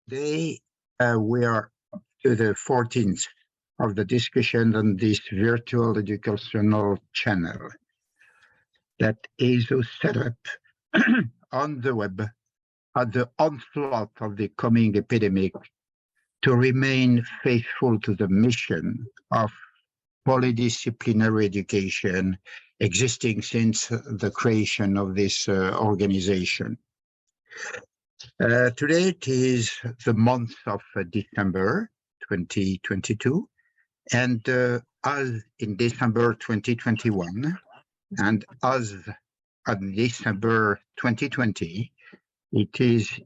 Today, we are to the 14th of the discussion on this virtual educational channel that ESO set up on the web at the onslaught of the coming epidemic to remain faithful to the mission of polydisciplinary education existing since the creation of this organization. Today it is the month of December 2022, and as in December 2021, and as in December 2020, it is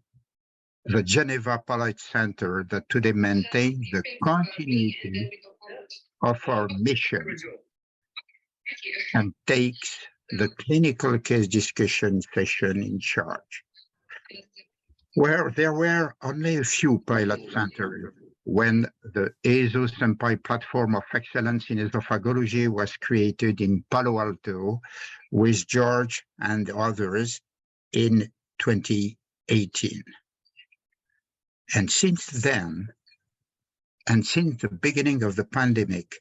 the Geneva Pilot Center that today maintains the continuity of our mission and takes the clinical case discussion session in charge. Where there were only a few pilot centers when the OESO-SEMPIRE platform of excellence in esophagology was created in Palo Alto with George and others in 2018. And since then, and since the beginning of the pandemic,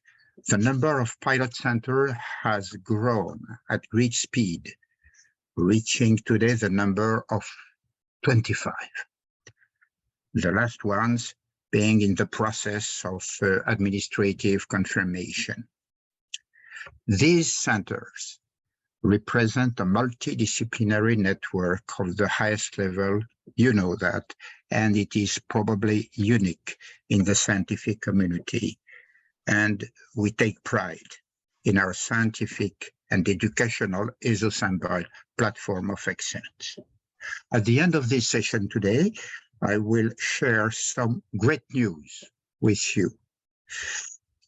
the number of pilot centers has grown at great speed, reaching today the number of 25. The last ones being in the process of administrative confirmation. These centers represent a multidisciplinary network of the highest level, you know that, and it is probably unique in the scientific community. And we take pride in our scientific and educational ESO-SEMPIRE platform of excellence. At the end of this session today, I will share some great news with you.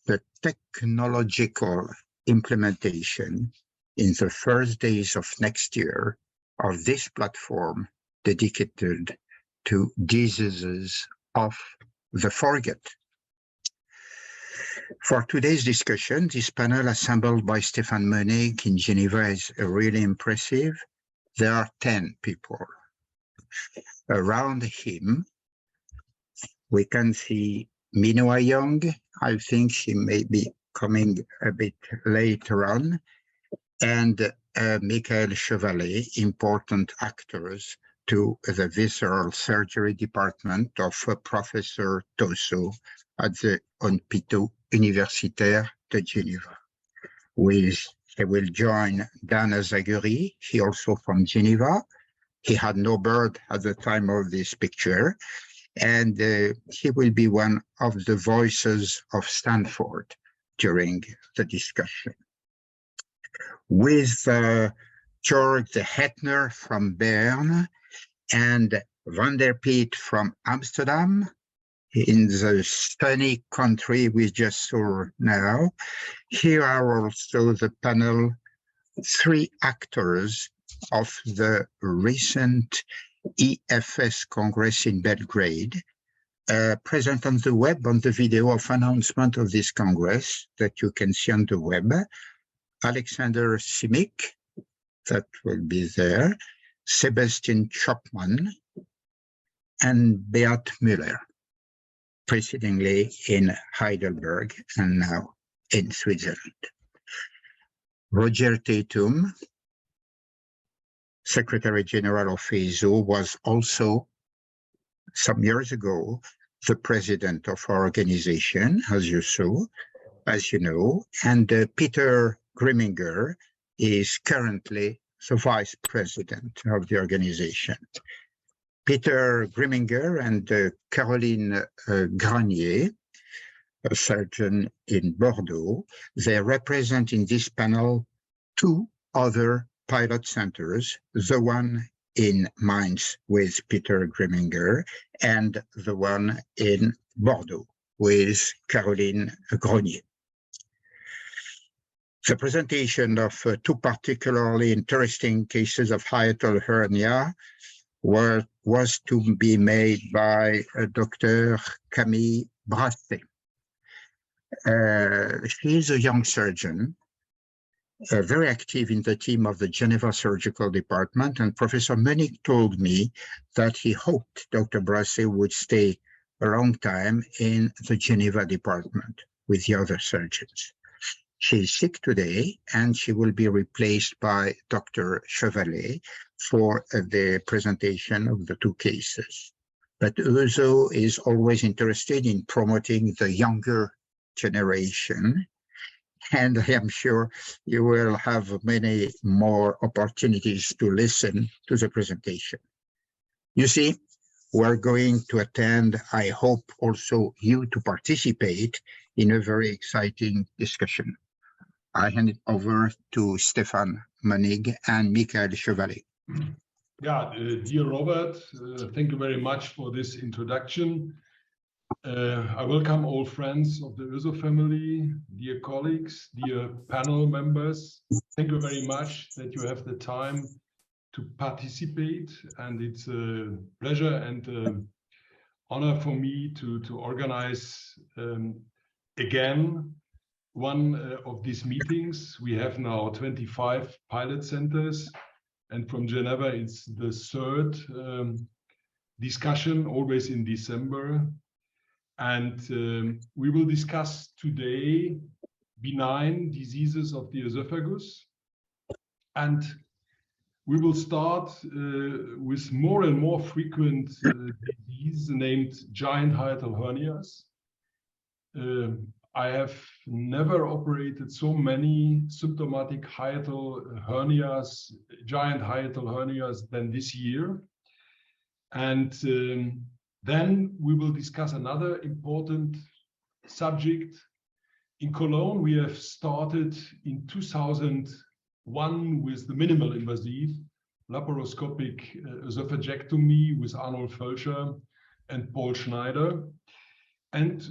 The technological implementation in the first days of next year of this platform dedicated to diseases of the foregut. For today's discussion, this panel assembled by Stefan Mönig in Geneva is really impressive. There are 10 people. Around him, we can see Minoa Young. I think she may be coming a bit later on, and Mickaël Chevallay, important actors to the visceral surgery department of Professor Tosso at the Hôpitaux Universitaires de Geneva. He will join Dana Zaguri, he also from Geneva. He had no bird at the time of this picture, and he will be one of the voices of Stanford during the discussion. With Georg de Hetner from Bern and Van der Piet from Amsterdam, in the sunny country we just saw now. Here are also the panel, 3 actors of the recent EFS Congress in Belgrade, present on the web on the video of announcement of this Congress that you can see on the web. Alexander Simic, that will be there, Sebastian Chopman, and Beat Müller, precedingly in Heidelberg and now in Switzerland. Roger Tatum, Secretary General of ESO, was also some years ago the president of our organization, as you know, and Peter Grimminger is currently the vice president of the organization. Peter Grimminger and Caroline Granier, a surgeon in Bordeaux, they represent in this panel 2 other pilot centers, the one in Mainz with Peter Grimminger and the one in Bordeaux with Caroline Granier. The presentation of 2 particularly interesting cases of hiatal hernia was to be made by Dr Camille Brasset. She is a young surgeon very active in the team of the Geneva surgical department, and Professor Mönig told me that he hoped Dr. Brasset would stay a long time in the Geneva department with the other surgeons. She is sick today, and she will be replaced by Dr. Chevallay for the presentation of the two cases. But OESO is always interested in promoting the younger generation, and I am sure you will have many more opportunities to listen to the presentation. You see, we're going to attend, I hope also you to participate in a very exciting discussion. I hand it over to Stefan, Mönig, and Mickaël Chevallay. Yeah, dear Robert, thank you very much for this introduction. I welcome all friends of the OESO family, dear colleagues, dear panel members. Thank you very much that you have the time to participate, and it's a pleasure and honor for me to organize again one of these meetings. We have now 25 pilot centers, and from Geneva it's the third discussion, always in December. And we will discuss today benign diseases of the esophagus. And we will start with more and more frequent disease named giant hiatal hernias. I have never operated so many symptomatic hiatal hernias, giant hiatal hernias than this year. And then we will discuss another important subject. In Cologne, we have started in 2001 with the minimal invasive laparoscopic esophagectomy with Arnold Völscher and Paul Schneider. And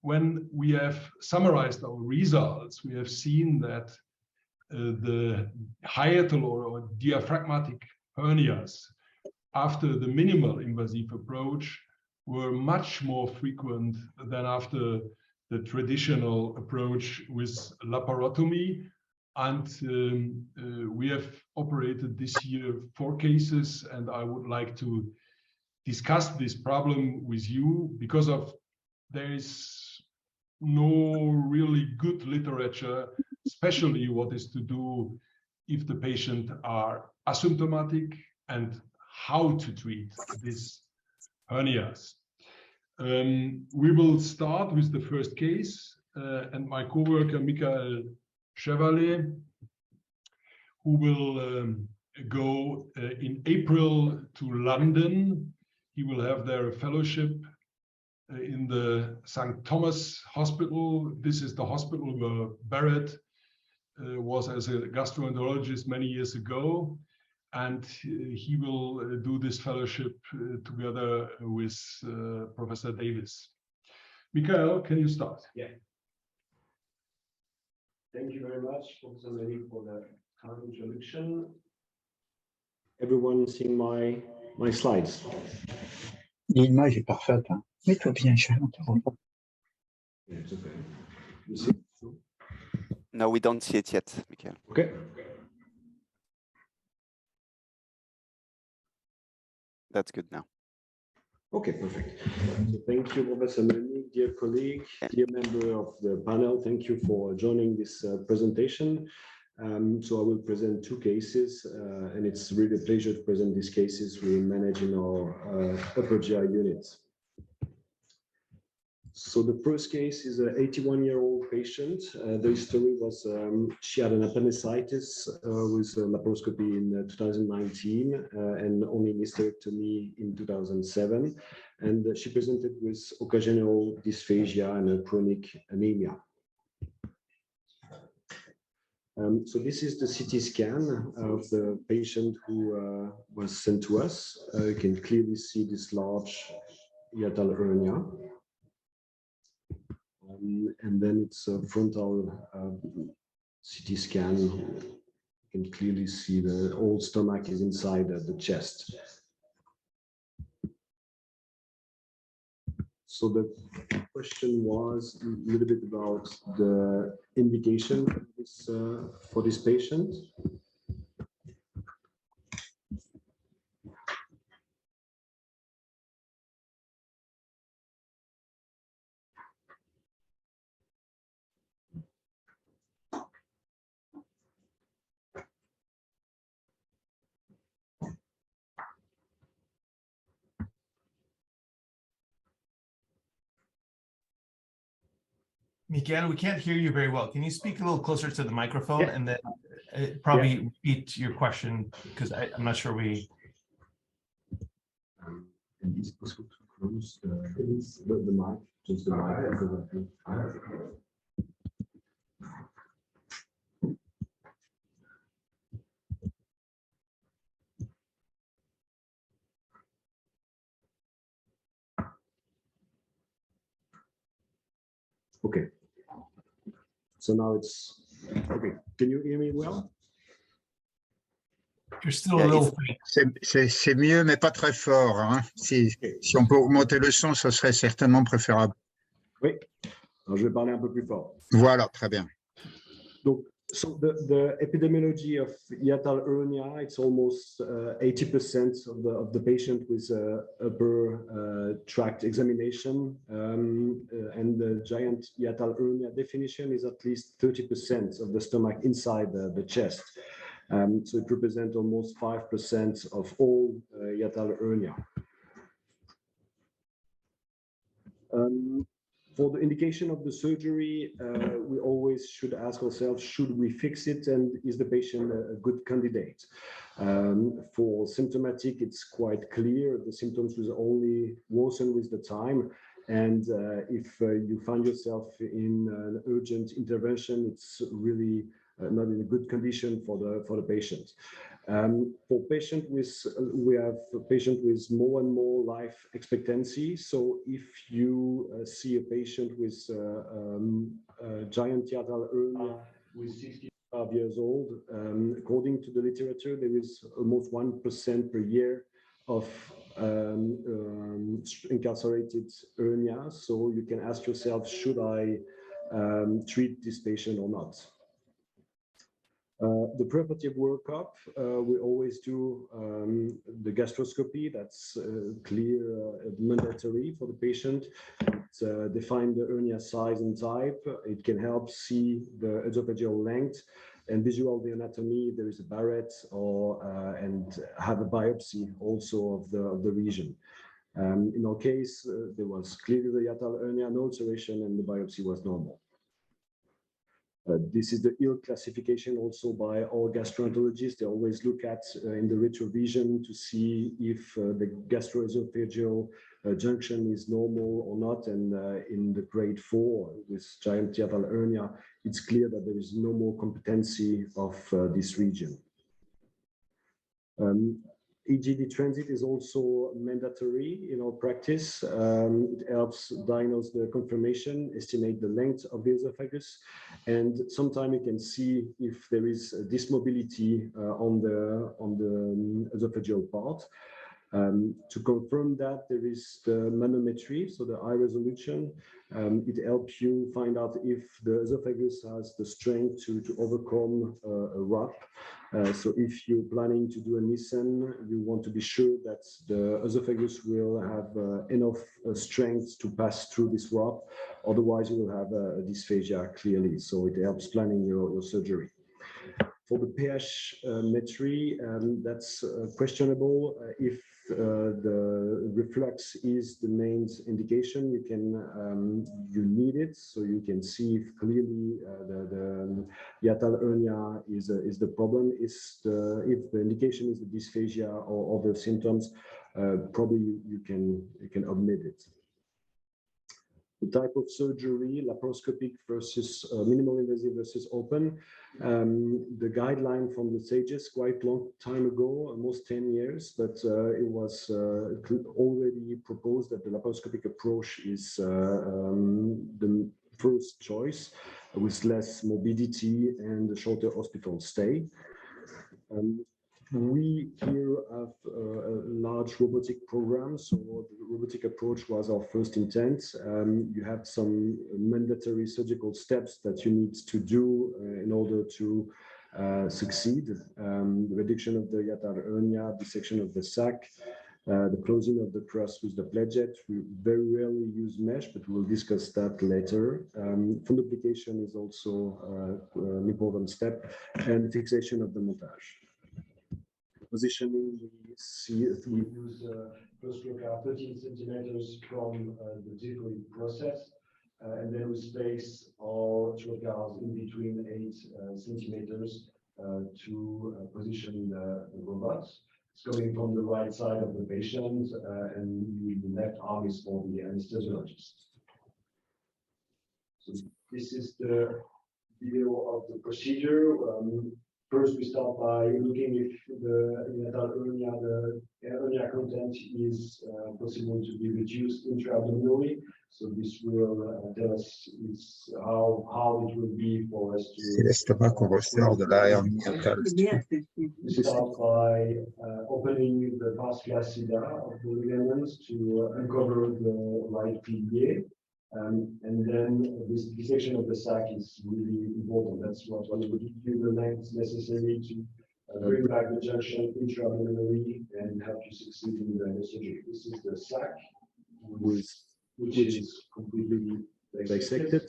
when we have summarized our results, we have seen that the hiatal or diaphragmatic hernias after the minimal invasive approach were much more frequent than after the traditional approach with laparotomy. And we have operated this year 4 cases, and I would like to discuss this problem with you because there is no really good literature, especially what is to do if the patient are asymptomatic and how to treat these hernias. We will start with the first case, and my co-worker Mickaël Chevallay, who will go in April to London. He will have there a fellowship in the St. Thomas Hospital. This is the hospital where Barrett was as a gastroenterologist many years ago. And he will do this fellowship together with Professor Davis. Mickaël, can you start? Yeah. Thank you very much, Professor Mönig, for the kind introduction. Everyone seeing my slides? L'image est parfaite. Hein? Mets-toi bien, je n'entends pas. It's okay. You see? No, we don't see it yet, Mickaël. Okay. That's good now. Okay, perfect. So thank you, Professor Mönig, dear colleague, dear member of the panel. Thank you for joining this presentation. So I will present 2 cases, and it's really a pleasure to present these cases we manage in our upper GI unit. So the first case is an 81-year-old patient. The history was she had an appendicitis with laparoscopy in 2019 and only hysterectomy in 2007. And she presented with occasional dysphagia and a chronic anemia. So this is the CT scan of the patient who was sent to us. You can clearly see this large hiatal hernia. And then it's a frontal CT scan. You can clearly see the whole stomach is inside the chest. So the question was a little bit about the indication for this patient. Mickaël, we can't hear you very well. Can you speak a little closer to the microphone Yeah. and then probably repeat your question, because I'm not sure we. And is it possible to close the mic, just the mic? Okay. So now it's okay. Can you hear me well? You're still a little faint. C'est mieux, mais pas très fort. Hein. Si on peut augmenter le son, ce serait certainement préférable. Oui. Alors, je vais parler un peu plus fort. Voilà, très bien. Donc, so the epidemiology of hiatal hernia, it's almost 80% of the patient with upper tract examination, and the giant hiatal hernia definition is at least 30% of the stomach inside the chest. So it represents almost 5% of all hiatal hernia. For the indication of the surgery, we always should ask ourselves, should we fix it, and is the patient a good candidate? For symptomatic, it's quite clear the symptoms will only worsen with the time. And if you find yourself in an urgent intervention, it's really not in a good condition for the patient. For patient with, we have a patient with more and more life expectancy. So if you see a patient with giant hiatal hernia with 65 years old, according to the literature, there is almost 1% per year of incarcerated hernia. So you can ask yourself, should I treat this patient or not? The preoperative workup, we always do the gastroscopy. That's clear, mandatory for the patient. It defines the hernia size and type. It can help see the esophageal length and visual the anatomy. There is a Barrett or and have a biopsy also of the region. In our case, there was clearly the hiatal hernia, no ulceration, and the biopsy was normal. This is the ill classification also by all gastroenterologists. They always look at in the retrovision to see if the gastroesophageal junction is normal or not. And in the grade 4 with giant hiatal hernia, it's clear that there is no more competency of this region. EGD transit is also mandatory in our practice. It helps diagnose the conformation, estimate the length of the esophagus, and sometimes you can see if there is a dysmobility on the esophageal part. To confirm that, there is the manometry, so the high resolution. It helps you find out if the esophagus has the strength to overcome a wrap. So if you're planning to do a Nissen, you want to be sure that the esophagus will have enough strength to pass through this wrap. Otherwise, you will have a dysphagia clearly. So it helps planning your surgery. For the pH metry, that's questionable. If the reflux is the main indication, you need it, so you can see if clearly the hiatal hernia is the problem. If the indication is the dysphagia or other symptoms, probably you can omit it. The type of surgery, laparoscopic versus minimal invasive versus open. The guideline from the SAGES quite long time ago, almost 10 years, but it was already proposed that the laparoscopic approach is the first choice with less morbidity and a shorter hospital stay. We here have a large robotic program, so the robotic approach was our first intent. You have some mandatory surgical steps that you need to do in order to succeed. The reduction of the hiatal hernia, dissection of the sac, the closing of the crust with the pledget. We very rarely use mesh, but we will discuss that later. Fundoplication is also an important step, and fixation of the montage. Positioning, we use first look at 13 centimeters from the delivery process, and then we space our trocars in between 8 centimeters to position the robots. It's coming from the right side of the patient, and the left arm is for the anesthesiologist. So this is the video of the procedure. First, we start by looking if the hernia content is possible to be reduced intra-abdominally. So this will tell us how it will be for us to. C'est l'estomac qu'on ressort de la hernie hiatale. We start by opening the vas flaccida of the ligaments to uncover the right pilier. And then this dissection of the sac is really important. That's what will give you the length necessary to bring back the junction intra-abdominally and help you succeed in the surgery. This is the sac, which is completely dissected.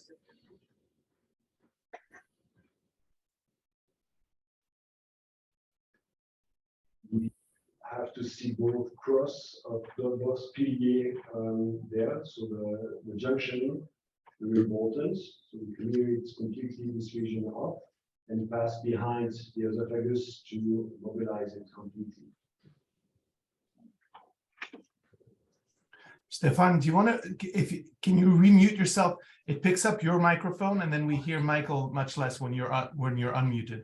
We have to see both cross of both pilier there, so the junction is important. So we clear it completely, this region off, and pass behind the esophagus to mobilize it completely. Stefan, do you want to, can you remute yourself? It picks up your microphone, and then we hear Michael much less when you're unmuted.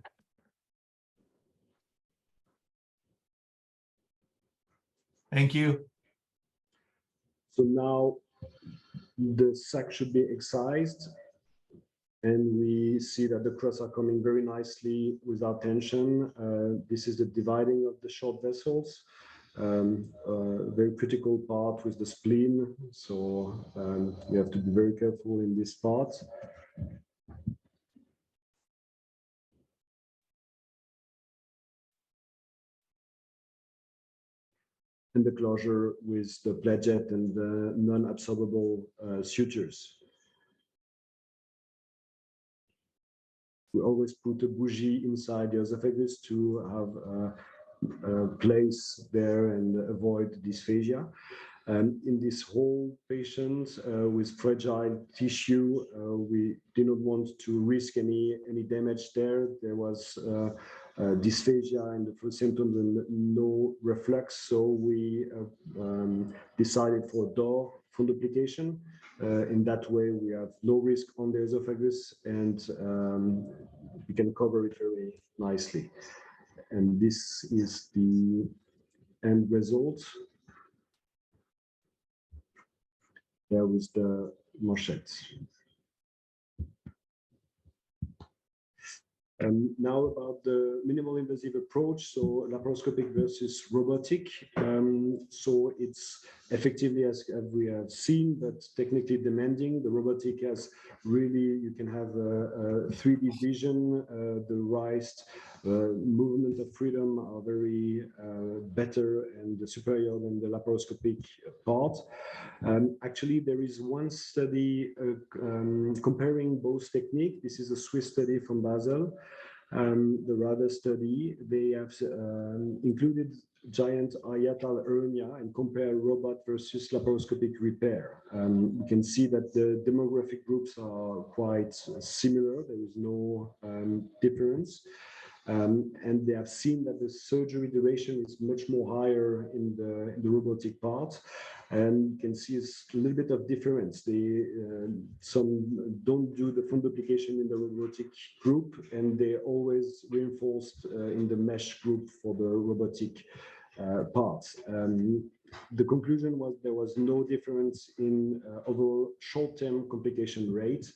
Thank you. So now the sac should be excised, and we see that the crusts are coming very nicely without tension. This is the dividing of the short vessels. Very critical part with the spleen, so we have to be very careful in this part. And the closure with the pledget and the non-absorbable sutures. We always put a bougie inside the esophagus to have a place there and avoid dysphagia. In this whole patient with fragile tissue, we did not want to risk any damage there. There was dysphagia and the first symptoms and no reflux, so we decided for door fundoplication. In that way, we have no risk on the esophagus, and we can cover it very nicely. And this is the end result. There is the mochette. Now about the minimal invasive approach, so laparoscopic versus robotic. So it's effectively, as we have seen, but technically demanding. The robotic has really, you can have a 3D vision. The raised movement of freedom are very better and superior than the laparoscopic part. Actually, there is one study comparing both techniques. This is a Swiss study from Basel. The RADA study, they have included giant hiatal hernia and compare robot versus laparoscopic repair. You can see that the demographic groups are quite similar. There is no difference. And they have seen that the surgery duration is much more higher in the robotic part. And you can see it's a little bit of difference. Some don't do the fundoplication in the robotic group, and they always reinforced in the mesh group for the robotic parts. The conclusion was there was no difference in overall short-term complication rate,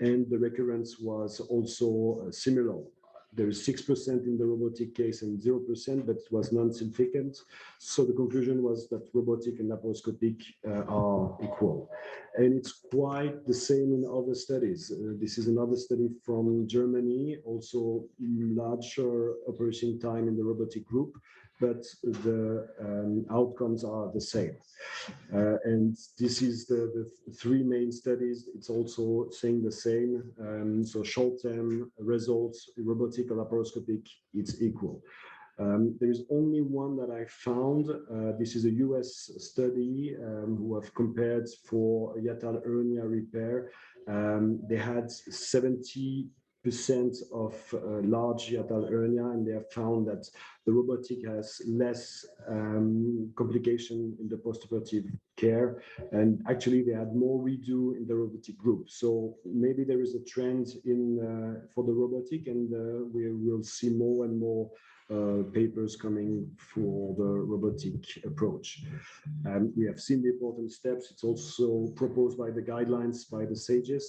and the recurrence was also similar. there is 6% in the robotic case and 0%, but it was non-significant. So the conclusion was that robotic and laparoscopic are equal. And it's quite the same in other studies. This is another study from Germany, also larger operation time in the robotic group, but the outcomes are the same. And this is the three main studies. It's also saying the same. So short-term results, robotic or laparoscopic, it's equal. There is only one that I found. This is a US study who have compared for hiatal hernia repair. They had 70% of large hiatal hernia, and they have found that the robotic has less complication in the postoperative care, and actually they had more redo in the robotic group. So maybe there is a trend in for the robotic, and we will see more and more papers coming for the robotic approach. We have seen the important steps. It's also proposed by the guidelines by the SAGES.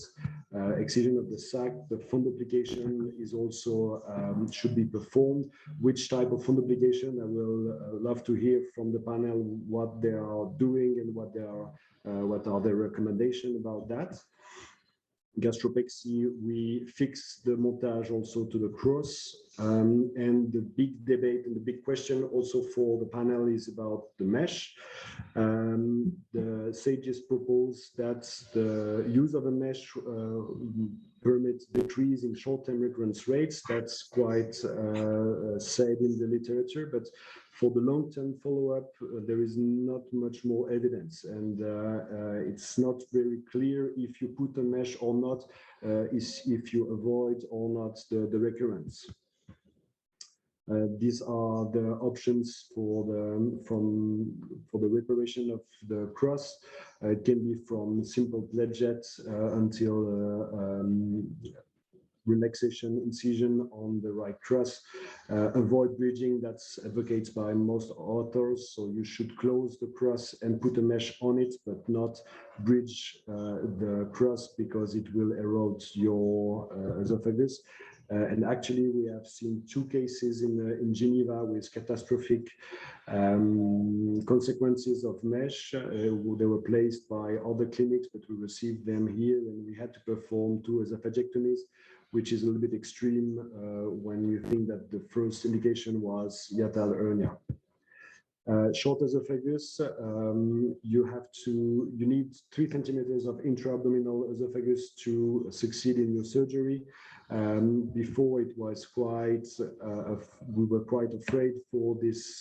Excision of the sac, the fundoplication is also should be performed. Which type of fundoplication? I will love to hear from the panel what they are doing and what are their recommendations about that. Gastropexy, we fix the montage also to the cross. And the big debate and the big question also for the panel is about the mesh. The SAGES propose that the use of a mesh permits decrease in short-term recurrence rates. That's quite said in the literature, but for the long-term follow-up, there is not much more evidence, and it's not very clear if you put a mesh or not, if you avoid or not the recurrence. These are the options for the reparation of the cross. It can be from simple pledget until relaxation incision on the right cross. Avoid bridging, that's advocated by most authors. So you should close the cross and put a mesh on it, but not bridge the cross because it will erode your esophagus. And actually, we have seen two cases in Geneva with catastrophic consequences of mesh. They were placed by other clinics, but we received them here, and we had to perform 2 esophagectomies, which is a little bit extreme when you think that the first indication was hiatal hernia. Short esophagus, you need 3 centimeters of intra-abdominal esophagus to succeed in your surgery. Before it was quite, we were quite afraid for this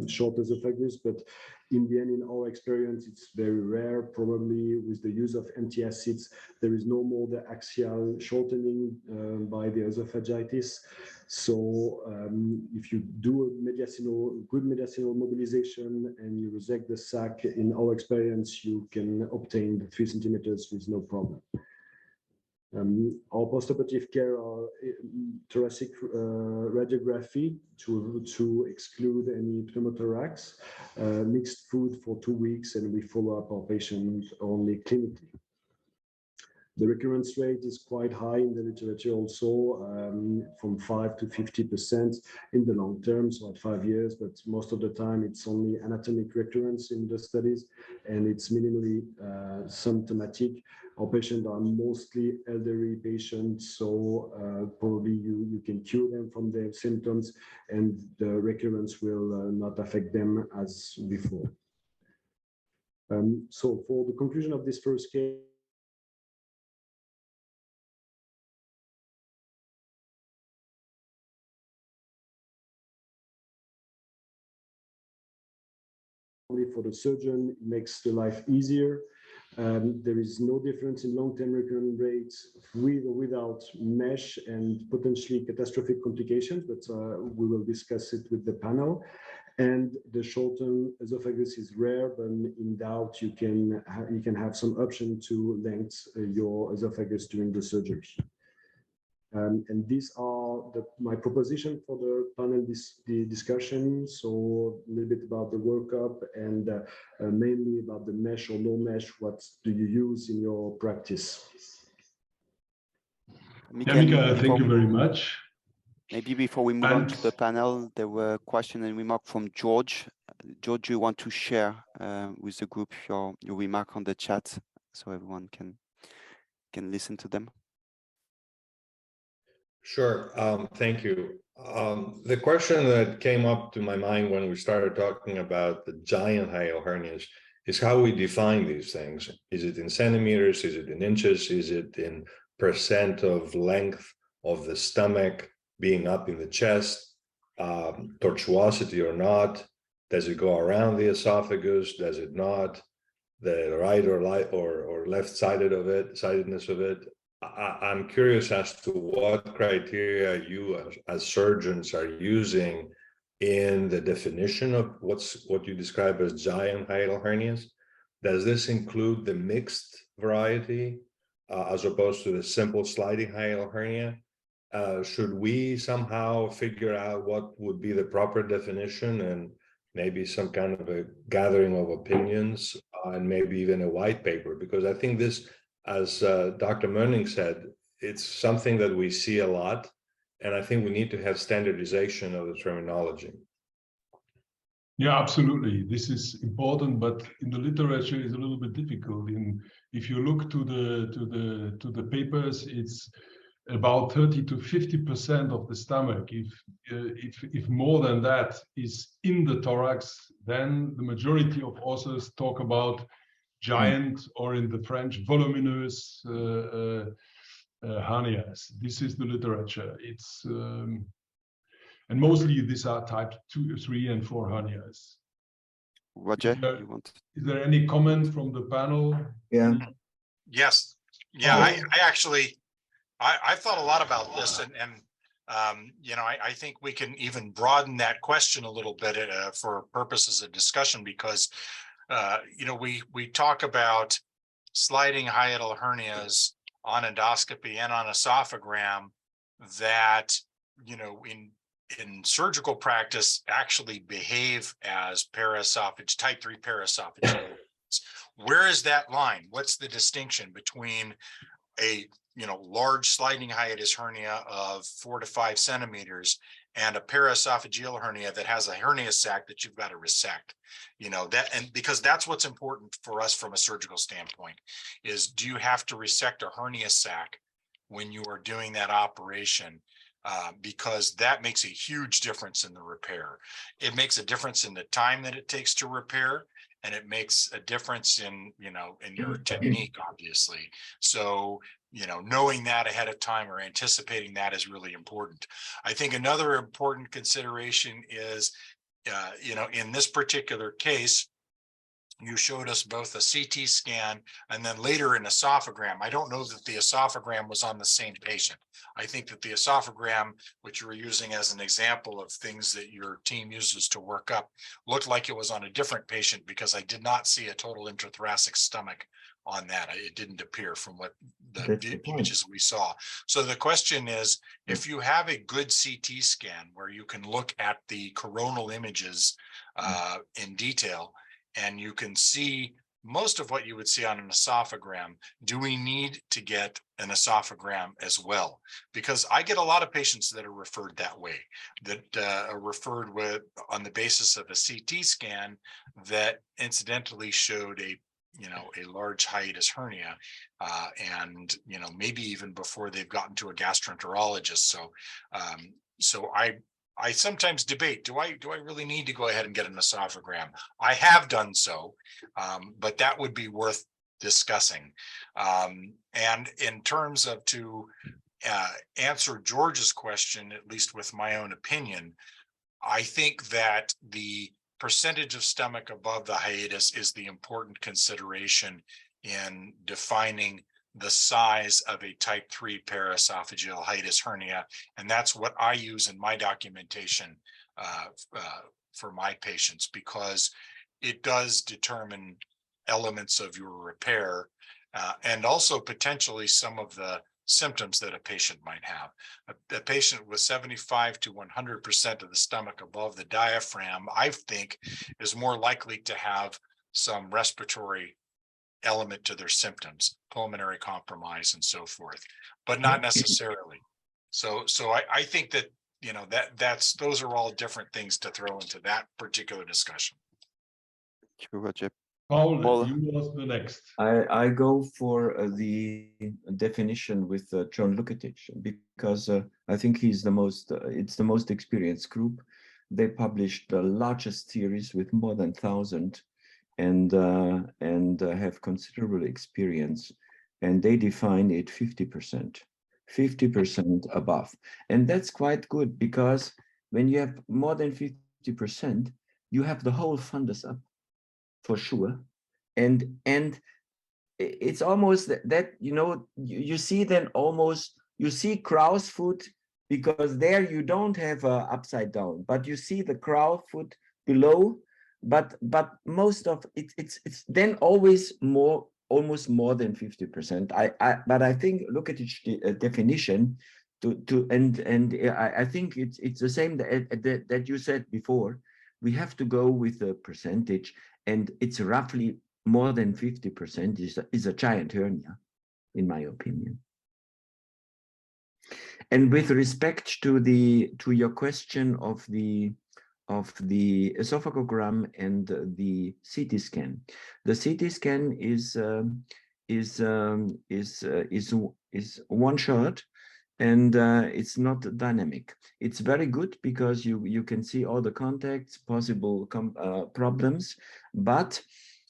short esophagus, but in the end, in our experience, it's very rare. Probably with the use of antacids, there is no more the axial shortening by the esophagitis. So if you do a good mediastinal mobilization and you resect the sac, in our experience, you can obtain the 3 centimeters with no problem. Our postoperative care are thoracic radiography to exclude any pneumothorax, mixed food for 2 weeks, and we follow up our patient only clinically. The recurrence rate is quite high in the literature also, from 5 to 50% in the long term, so at 5 years, but most of the time it's only anatomic recurrence in the studies, and it's minimally symptomatic. Our patients are mostly elderly patients, so probably you can cure them from their symptoms, and the recurrence will not affect them as before. So for the conclusion of this first case, for the surgeon, it makes the life easier. There is no difference in long-term recurrence rates with or without mesh and potentially catastrophic complications, but we will discuss it with the panel. And the short-term esophagus is rare, but in doubt, you can have some option to lengthen your esophagus during the surgery. And these are my proposition for the panel discussion. So a little bit about the workup and mainly about the mesh or no mesh. What do you use in your practice? Mickaël, thank you very much. Maybe before we move on to the panel, there were a question and remark from George. George, you want to share with the group your remark on the chat so everyone can listen to them? Sure. Thank you. The question that came up to my mind when we started talking about the giant hiatal hernias is how we define these things. Is it in centimeters? Is it in inches? Is it in percent of length of the stomach being up in the chest? Tortuosity or not? Does it go around the esophagus? Does it not? The right or left-sided of it, sidedness of it? I'm curious as to what criteria you as surgeons are using in the definition of what you describe as giant hiatal hernias. Does this include the mixed variety as opposed to the simple sliding hiatal hernia? Should we somehow figure out what would be the proper definition and maybe some kind of a gathering of opinions and maybe even a white paper? Because I think this, as Dr. Mönig said, it's something that we see a lot, and I think we need to have standardization of the terminology. Yeah, absolutely. This is important, but in the literature is a little bit difficult. If you look to the papers, it's about 30 to 50% of the stomach. If more than that is in the thorax, then the majority of authors talk about giant, or in the French, voluminous hernias. This is the literature. It's and mostly these are type 2, 3, and 4 hernias. Roger, is there any comment from the panel? Yeah. Yes. Yeah, I actually I've thought a lot about this, and you know, I think we can even broaden that question a little bit for purposes of discussion, because you know, we talk about sliding hiatal hernias on endoscopy and on esophagram that, you know, in surgical practice actually behave as type 3 paraesophageal. Where is that line? What's the distinction between a, you know, large sliding hiatus hernia of 4 to 5 centimeters and a paraesophageal hernia that has a hernia sac that you've got to resect? You know, that, and because that's what's important for us from a surgical standpoint, is do you have to resect a hernia sac when you are doing that operation? Because that makes a huge difference in the repair. It makes a difference in the time that it takes to repair, and it makes a difference in, you know, in your technique, obviously. So, you know, knowing that ahead of time or anticipating that is really important. I think another important consideration is, you know, in this particular case, you showed us both a CT scan and then later an esophagram. I don't know that the esophagram was on the same patient. I think that the esophagram, which you were using as an example of things that your team uses to work up, looked like it was on a different patient, because I did not see a total intrathoracic stomach on that. It didn't appear from what the images we saw. So the question is, if you have a good CT scan where you can look at the coronal images in detail, and you can see most of what you would see on an esophagram, do we need to get an esophagram as well? Because I get a lot of patients that are referred that way, that are referred with on the basis of a CT scan that incidentally showed a, you know, a large hiatus hernia, and, you know, maybe even before they've gotten to a gastroenterologist. So I sometimes debate, do I really need to go ahead and get an esophagram? I have done so, but that would be worth discussing. And in terms of to answer George's question, at least with my own opinion, I think that the percentage of stomach above the hiatus is the important consideration in defining the size of a type 3 paraesophageal hiatus hernia. And that's what I use in my documentation for my patients, because it does determine elements of your repair and also potentially some of the symptoms that a patient might have. A patient with 75 to 100% of the stomach above the diaphragm, I think, is more likely to have some respiratory element to their symptoms, pulmonary compromise and so forth, but not necessarily. So I think that you know, those are all different things to throw into that particular discussion. Thank you, Roger. Paul, you was the next. I go for the definition with John Lukatic, because I think he's the most, it's the most experienced group. They published the largest series with more than 1,000 and have considerable experience. And they define it 50%, 50% above. And that's quite good, because when you have more than 50%, you have the whole fundus up for sure. And it's almost that, you know, you see then almost, you see crow's foot, because there you don't have a upside down, but you see the crow foot below, but most of it, it's then always more, almost more than 50%. But I think, look at its definition I think it's the same that you said before. We have to go with the percentage, and it's roughly more than 50% is a giant hernia, in my opinion. And with respect to your question of the esophagogram and the CT scan, the CT scan is one shot, and it's not dynamic. It's very good because you can see all the contacts, possible problems, but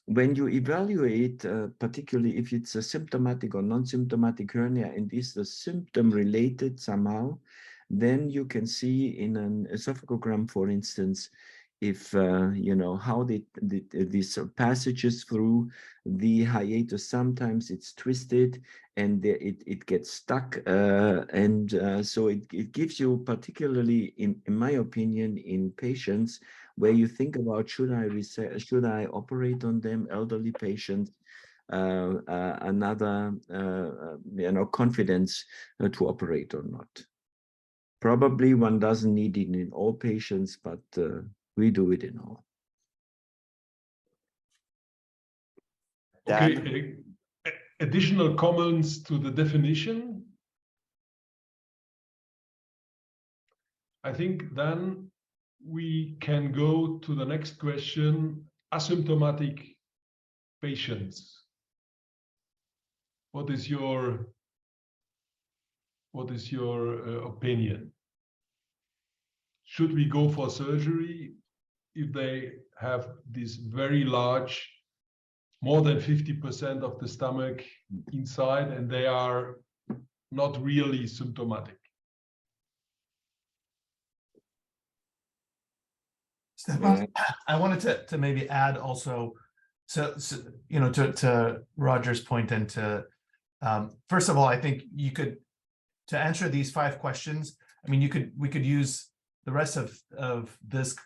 when you evaluate, particularly if it's a symptomatic or non-symptomatic hernia, and is the symptom related somehow, then you can see in an esophagogram, for instance, if you know how these passages through the hiatus, sometimes it's twisted and it gets stuck, so it gives you, particularly in my opinion, in patients where you think about should I operate on them, elderly patients, another you know, confidence to operate or not. Probably one doesn't need it in all patients, but we do it in all. Okay, additional comments to the definition? I think then we can go to the next question, asymptomatic patients. What is your opinion? Should we go for surgery if they have this very large, more than 50% of the stomach inside, and they are not really symptomatic? Stefan, I wanted to maybe add also, so you know, to Roger's point, and to first of all, I think you could, to answer these 5 questions, I mean, we could use the rest of this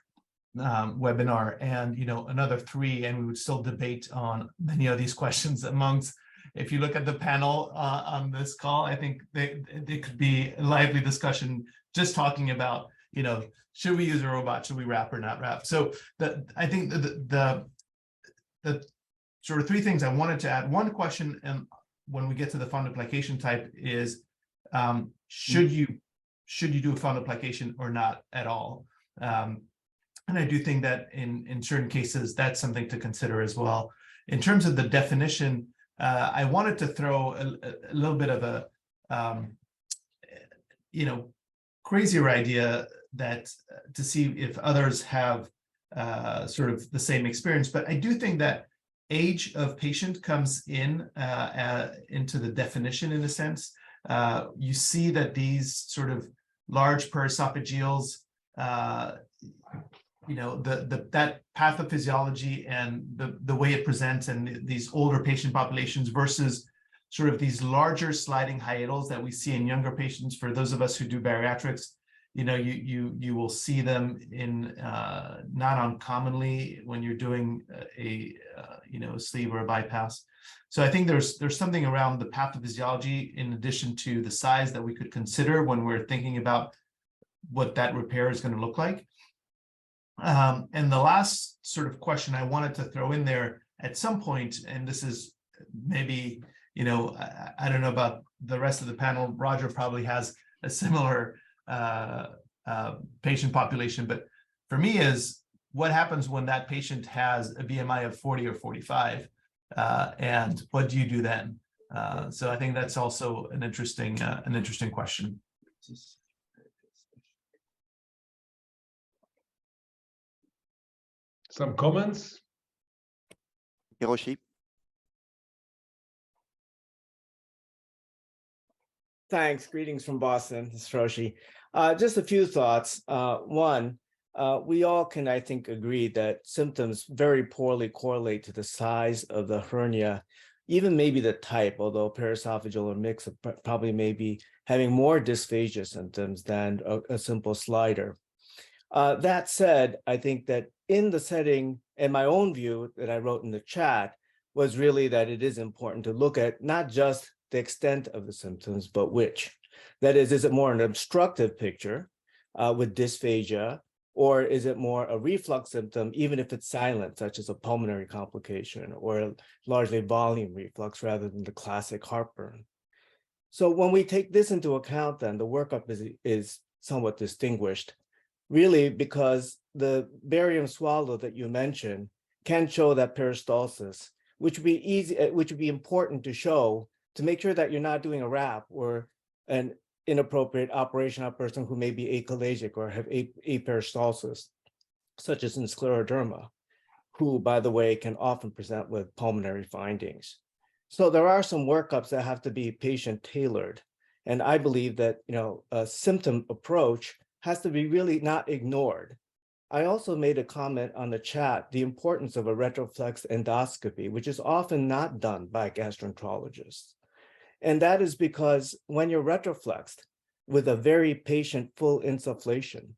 webinar and, you know, another 3, and we would still debate on many of these questions amongst, if you look at the panel on this call, I think they could be a lively discussion just talking about, you know, should we use a robot, should we wrap or not wrap? So I think the sort of 3 things I wanted to add. One question, and when we get to the fundoplication type, is should you do a fundoplication or not at all? And I do think that in certain cases, that's something to consider as well. In terms of the definition, I wanted to throw a little bit of a, you know, crazier idea that to see if others have sort of the same experience. But I do think that age of patient comes in into the definition in a sense. You see that these sort of large periesophageals, you know, that pathophysiology and the way it presents and these older patient populations versus sort of these larger sliding hiatals that we see in younger patients. For those of us who do bariatrics, you know, you will see them in not uncommonly when you're doing a you know, a sleeve or a bypass. So I think there's something around the pathophysiology in addition to the size that we could consider when we're thinking about what that repair is going to look like. And the last sort of question I wanted to throw in there at some point, and this is maybe, you know, I don't know about the rest of the panel, Roger probably has a similar patient population, but for me is what happens when that patient has a BMI of 40 or 45, and what do you do then? So I think that's also an interesting question. Some comments? Hiroshi? Thanks. Greetings from Boston. This is Hiroshi. Just a few thoughts. One, we all can, I think, agree that symptoms very poorly correlate to the size of the hernia, even maybe the type, although paraesophageal or mixed probably may be having more dysphagia symptoms than a simple slider. That said, I think that in the setting, and my own view that I wrote in the chat was really that it is important to look at not just the extent of the symptoms, but which. That is it more an obstructive picture with dysphagia, or is it more a reflux symptom, even if it's silent, such as a pulmonary complication or largely volume reflux rather than the classic heartburn? So when we take this into account, then the workup is somewhat distinguished, really because the barium swallow that you mentioned can show that peristalsis, which would be important to show to make sure that you're not doing a wrap or an inappropriate operation on a person who may be achalagic or have aperistalsis, such as in scleroderma, who, by the way, can often present with pulmonary findings. So there are some workups that have to be patient-tailored. And I believe that a symptom approach has to be really not ignored. I also made a comment on the chat, the importance of a retroflex endoscopy, which is often not done by gastroenterologists. And that is because when you're retroflexed with a very patient full insufflation,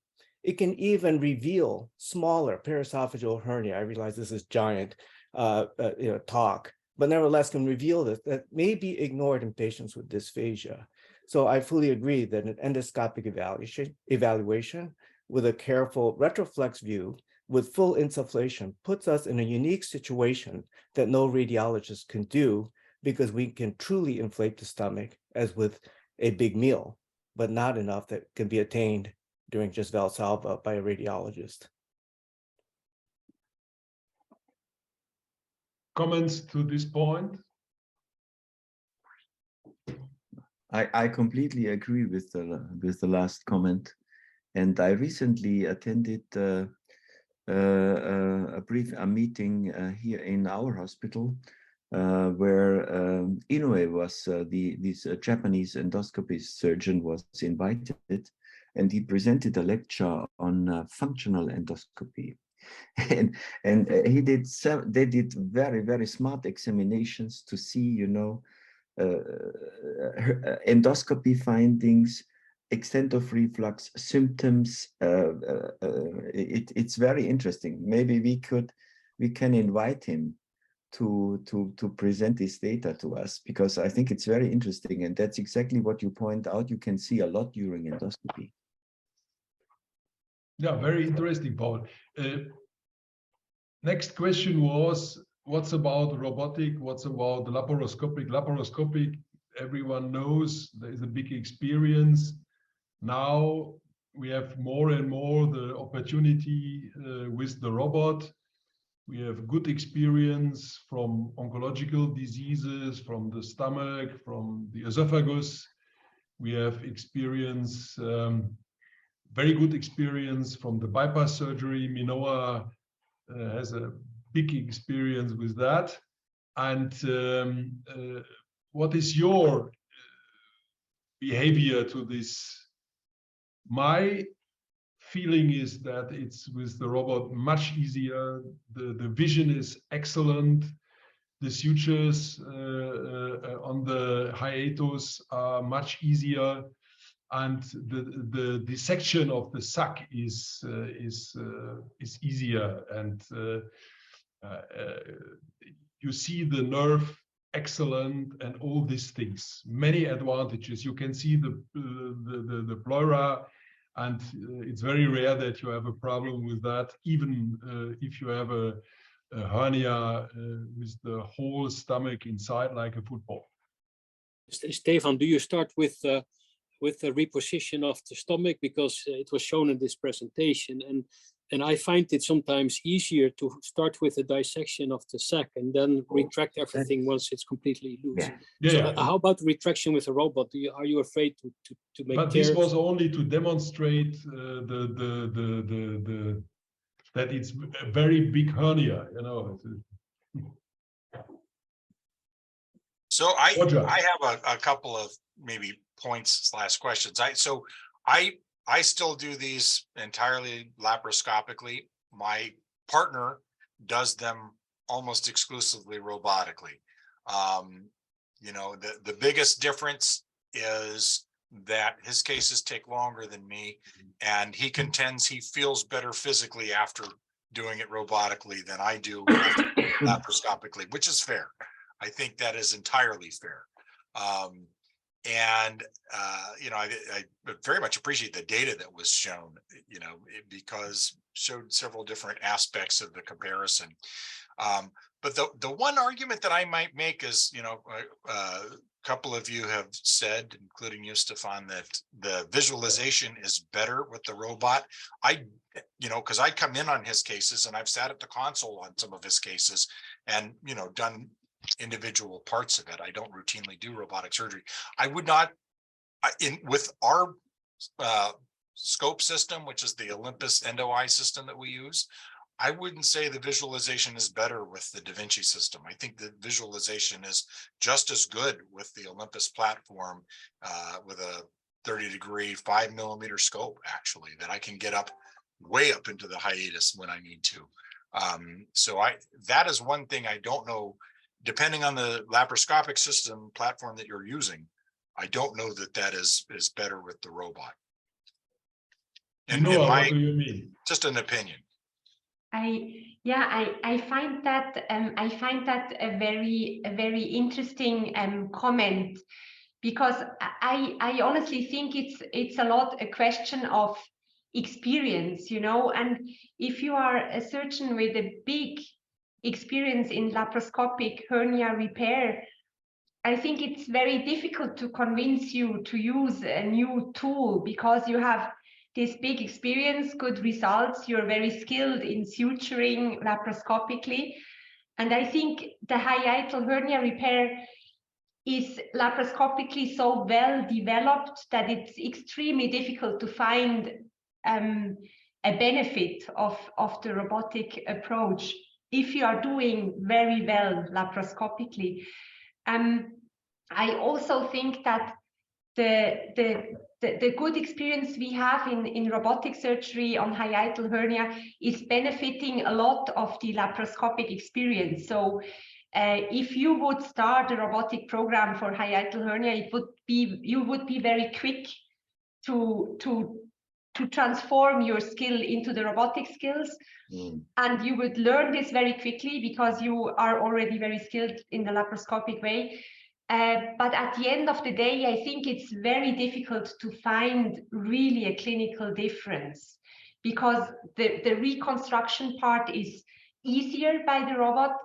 it can even reveal smaller paraesophageal hernia. I realize this is giant talk, but nevertheless can reveal that may be ignored in patients with dysphagia. So I fully agree that an endoscopic evaluation with a careful retroflex view with full insufflation puts us in a unique situation that no radiologist can do, because we can truly inflate the stomach as with a big meal, but not enough that can be attained during just Valsalva by a radiologist. Comments to this point? I completely agree with the last comment, and I recently attended a meeting here in our hospital where Inoue was this Japanese endoscopist surgeon was invited, and he presented a lecture on functional endoscopy. And they did very, very smart examinations to see, endoscopy findings, extent of reflux, symptoms. It's very interesting. Maybe we can invite him to present this data to us, because I think it's very interesting, and that's exactly what you point out. You can see a lot during endoscopy. Yeah, very interesting, Paul. Next question was, what's about robotic? What's about the laparoscopic? Laparoscopic, everyone knows there is a big experience. Now we have more and more the opportunity with the robot. We have good experience from oncological diseases, from the stomach, from the esophagus. We have experience, very good experience from the bypass surgery. Minoa has a big experience with that. And what is your behavior to this? My feeling is that it's with the robot much easier. The vision is excellent. The sutures on the hiatus are much easier, and the dissection of the sac is easier, and you see the nerve excellent, and all these things. Many advantages. You can see the pleura. And it's very rare that you have a problem with that, even if you have a hernia with the whole stomach inside like a football. Stefan, do you start with with the reposition of the stomach, because it was shown in this presentation, and I find it sometimes easier to start with a dissection of the sac and then retract everything once it's completely loose. How about retraction with a robot? Are you afraid to make? But tears? this was only to demonstrate that it's a very big hernia, you know. So I have a couple of maybe points / questions. I still do these entirely laparoscopically. My partner does them almost exclusively robotically. You know, the biggest difference is that his cases take longer than me, and he contends he feels better physically after doing it robotically than I do laparoscopically, which is fair. I think that is entirely fair. You know, I very much appreciate the data that was shown, you know, because showed several different aspects of the comparison. But the one argument that I might make is, you know, a couple of you have said, including you, Stefan, that the visualization is better with the robot. You know, because I come in on his cases and I've sat at the console on some of his cases and, you know, done individual parts of it. I don't routinely do robotic surgery. I would not, with our scope system, which is the Olympus Endo-Eye system that we use, I wouldn't say the visualization is better with the Da Vinci system. I think the visualization is just as good with the Olympus platform with a 30-degree 5mm scope, actually, that I can get up way up into the hiatus when I need to. So that is one thing I don't know. Depending on the laparoscopic system platform that you're using, I don't know that is better with the robot. And what do you mean? Just an opinion. I find that a very interesting comment, because I honestly think it's a lot a question of experience, you know. And if you are a surgeon with a big experience in laparoscopic hernia repair, I think it's very difficult to convince you to use a new tool, because you have this big experience, good results, you're very skilled in suturing laparoscopically. And I think the hiatal hernia repair is laparoscopically so well developed that it's extremely difficult to find a benefit of the robotic approach if you are doing very well laparoscopically. I also think that the good experience we have in robotic surgery on hiatal hernia is benefiting a lot of the laparoscopic experience. So if you would start a robotic program for hiatal hernia, you would be very quick to transform your skill into the robotic skills. And you would learn this very quickly because you are already very skilled in the laparoscopic way. But at the end of the day, I think it's very difficult to find really a clinical difference, because the reconstruction part is easier by the robot,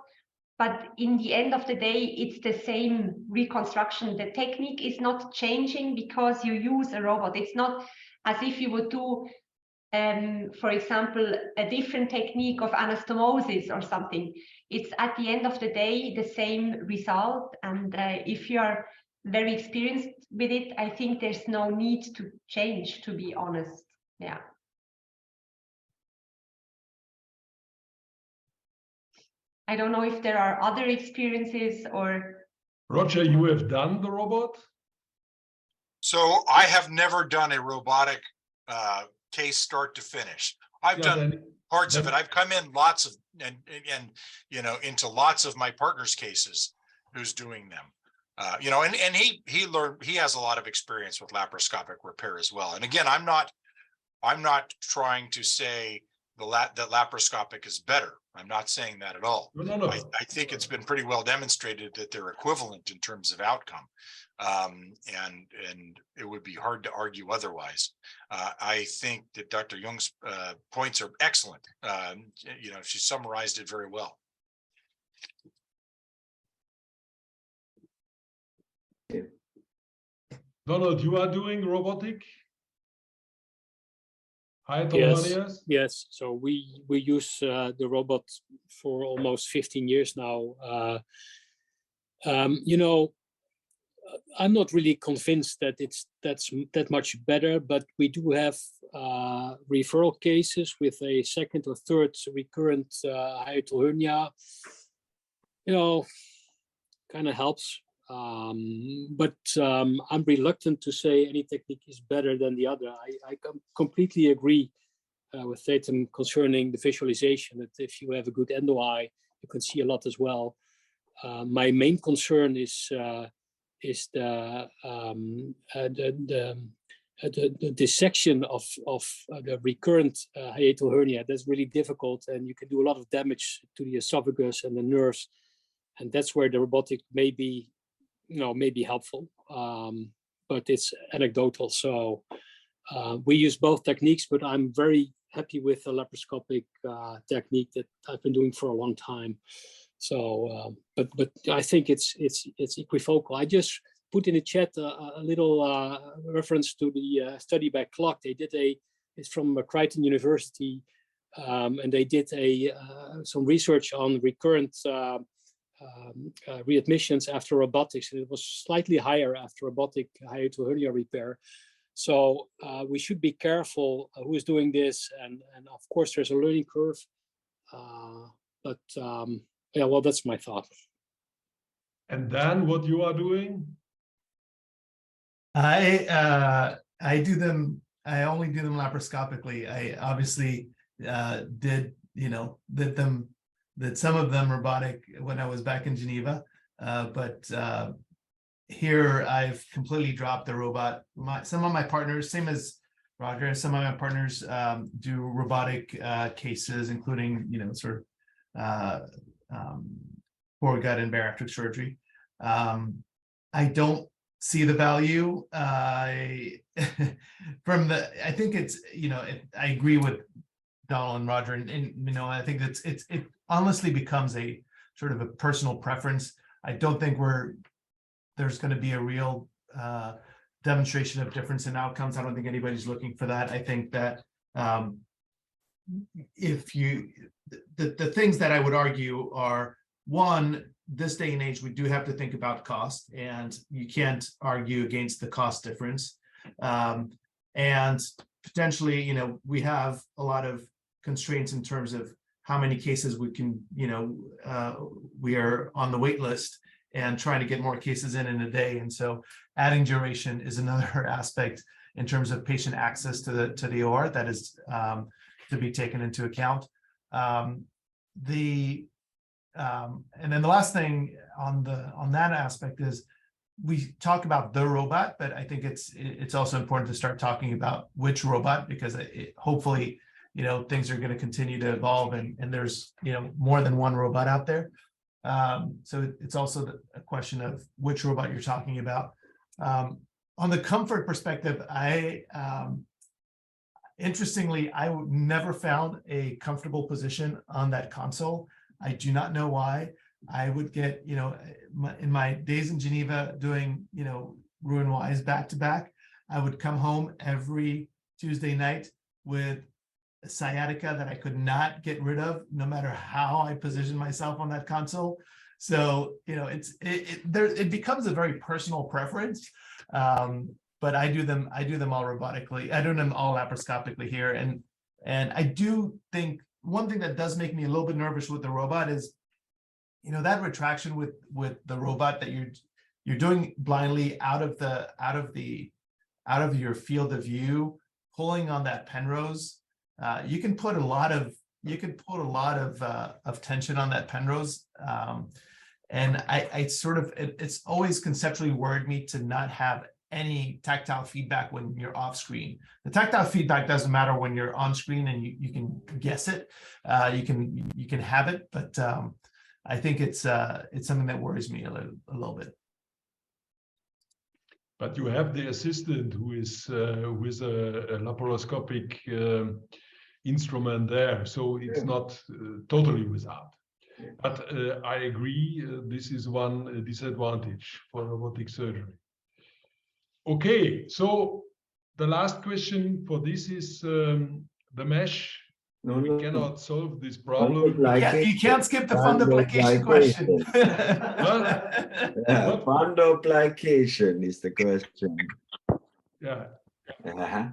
but in the end of the day, it's the same reconstruction. The technique is not changing because you use a robot. It's not as if you would do, for example, a different technique of anastomosis or something. It's at the end of the day the same result. And if you are very experienced with it, I think there's no need to change, to be honest. Yeah. I don't know if there are other experiences or. Roger, you have done the robot? So I have never done a robotic case start to finish. I've done parts of it. I've come in lots of and you know, into lots of my partner's cases who's doing them. You know, and he learned, he has a lot of experience with laparoscopic repair as well. And again, I'm not trying to say that laparoscopic is better. I'm not saying that at all. No. I think it's been pretty well demonstrated that they're equivalent in terms of outcome. And it would be hard to argue otherwise. I think that Dr. Jung's points are excellent. You know, she summarized it very well. Donald, you are doing robotic? Hiatal Yes, hernias? yes. So we use the robot for almost 15 years now. You know, I'm not really convinced that it's that much better, but we do have referral cases with a second or third recurrent hiatal hernia. You know, kind of helps. But I'm reluctant to say any technique is better than the other. I completely agree with Stefan concerning the visualization, that if you have a good endo eye, you can see a lot as well. My main concern is the dissection of the recurrent hiatal hernia. That's really difficult, and you can do a lot of damage to the esophagus and the nerves, and that's where the robotic may be helpful, but it's anecdotal. So we use both techniques, but I'm very happy with the laparoscopic technique that I've been doing for a long time. So, but I think it's equivocal. I just put in the chat a little reference to the study by Clark. They did it's from Creighton University, and they did some research on recurrent readmissions after robotics, and it was slightly higher after robotic hiatal hernia repair. So we should be careful who is doing this, and of course there's a learning curve, but yeah, well, that's my thought. And Dan, what you are doing? I do them. I only do them laparoscopically. I obviously did some of them robotic when I was back in Geneva, but here I've completely dropped the robot. Some of my partners, same as Roger, some of my partners do robotic cases, including sort of foregut and bariatric surgery. I don't see the value. I think it's I agree with Donald and Roger, and I think it honestly becomes a sort of a personal preference. I don't think there's going to be a real demonstration of difference in outcomes. I don't think anybody's looking for that. I think that the things that I would argue are, one, this day and age, we do have to think about cost, and you can't argue against the cost difference. And potentially, we have a lot of constraints in terms of how many cases we can, we are on the wait list and trying to get more cases in a day. And so adding duration is another aspect in terms of patient access to the OR that is to be taken into account. And then the last thing on that aspect is, we talk about the robot, but I think it's also important to start talking about which robot, because hopefully things are going to continue to evolve, and there's more than one robot out there. So it's also a question of which robot you're talking about. On the comfort perspective, interestingly, I never found a comfortable position on that console. I do not know why. I would get, in my days in Geneva doing, Rouen-Wise back to back, I would come home every Tuesday night with a sciatica that I could not get rid of, no matter how I positioned myself on that console. So, it becomes a very personal preference. But I do them all robotically. I do them all laparoscopically here. And I do think one thing that does make me a little bit nervous with the robot is, that retraction with the robot that you're doing blindly out of your field of view, pulling on that Penrose. You can put a lot of tension on that Penrose. And it's always conceptually worried me to not have any tactile feedback when you're off screen. The tactile feedback doesn't matter when you're on screen, and you can guess it. You can have it, but I think it's something that worries me a little bit. But you have the assistant who is with a laparoscopic instrument there, so it's not totally without. But I agree, this is one disadvantage for robotic surgery. Okay, so the last question for this is the mesh. We cannot solve this problem. You can't skip the fundoplication question. Fundoplication is the question. Yeah. Uh-huh.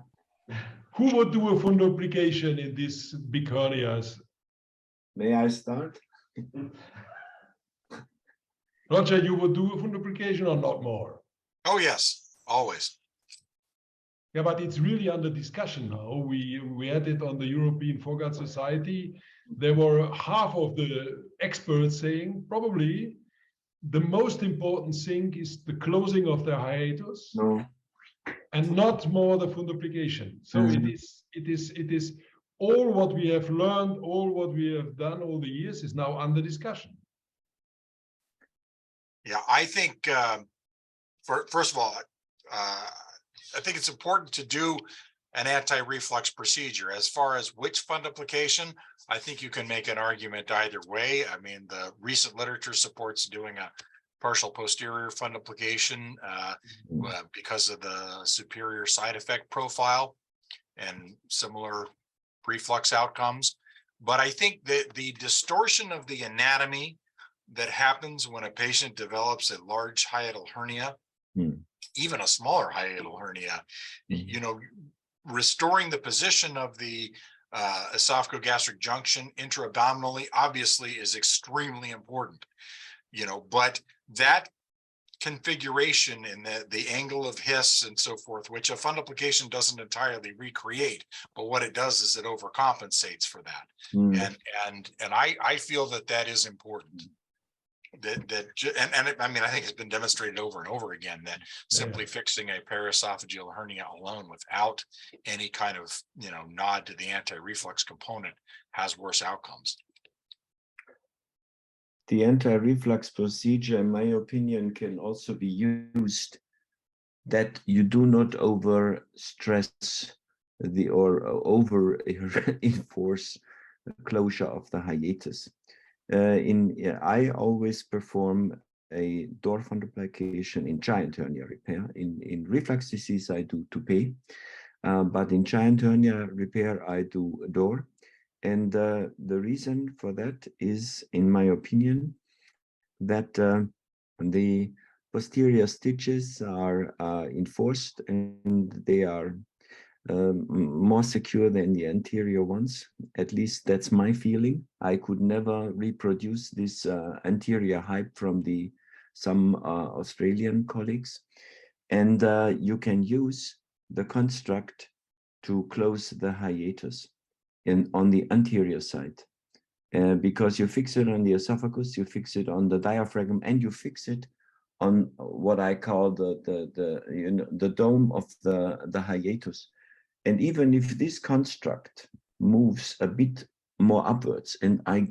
Who would do a fundoplication in these big hernias? May I start? Roger, you would do a fundoplication or not more? Oh, yes, always. Yeah, but it's really under discussion now. We had it on the European Foregut Society. There were half of the experts saying probably the most important thing is the closing of the hiatus, and not more the fundoplication. So it is all what we have learned, all what we have done all the years is now under discussion. Yeah, I think first of all, I think it's important to do an anti-reflux procedure. As far as which fundoplication, I think you can make an argument either way. I mean, the recent literature supports doing a partial posterior fundoplication because of the superior side effect profile and similar reflux outcomes. But I think that the distortion of the anatomy that happens when a patient develops a large hiatal hernia, even a smaller hiatal hernia, you know, restoring the position of the esophagogastric junction intra-abdominally obviously is extremely important, you know, but that configuration and the angle of His and so forth, which a fundoplication doesn't entirely recreate, but what it does is it overcompensates for that. And I feel that is important. I mean, I think it's been demonstrated over and over again that simply fixing a paraesophageal hernia alone without any kind of, you know, nod to the anti-reflux component has worse outcomes. The anti-reflux procedure, in my opinion, can also be used that you do not over stress or over enforce the closure of the hiatus. I always perform a door fundoplication in giant hernia repair. In reflux disease, I do toupet, but in giant hernia repair, I do door. And the reason for that is, in my opinion, that the posterior stitches are enforced and they are more secure than the anterior ones. At least that's my feeling. I could never reproduce this anterior hype from some Australian colleagues. And you can use the construct to close the hiatus on the anterior side. Because you fix it on the esophagus, you fix it on the diaphragm, and you fix it on what I call the dome of the hiatus. And even if this construct moves a bit more upwards, and I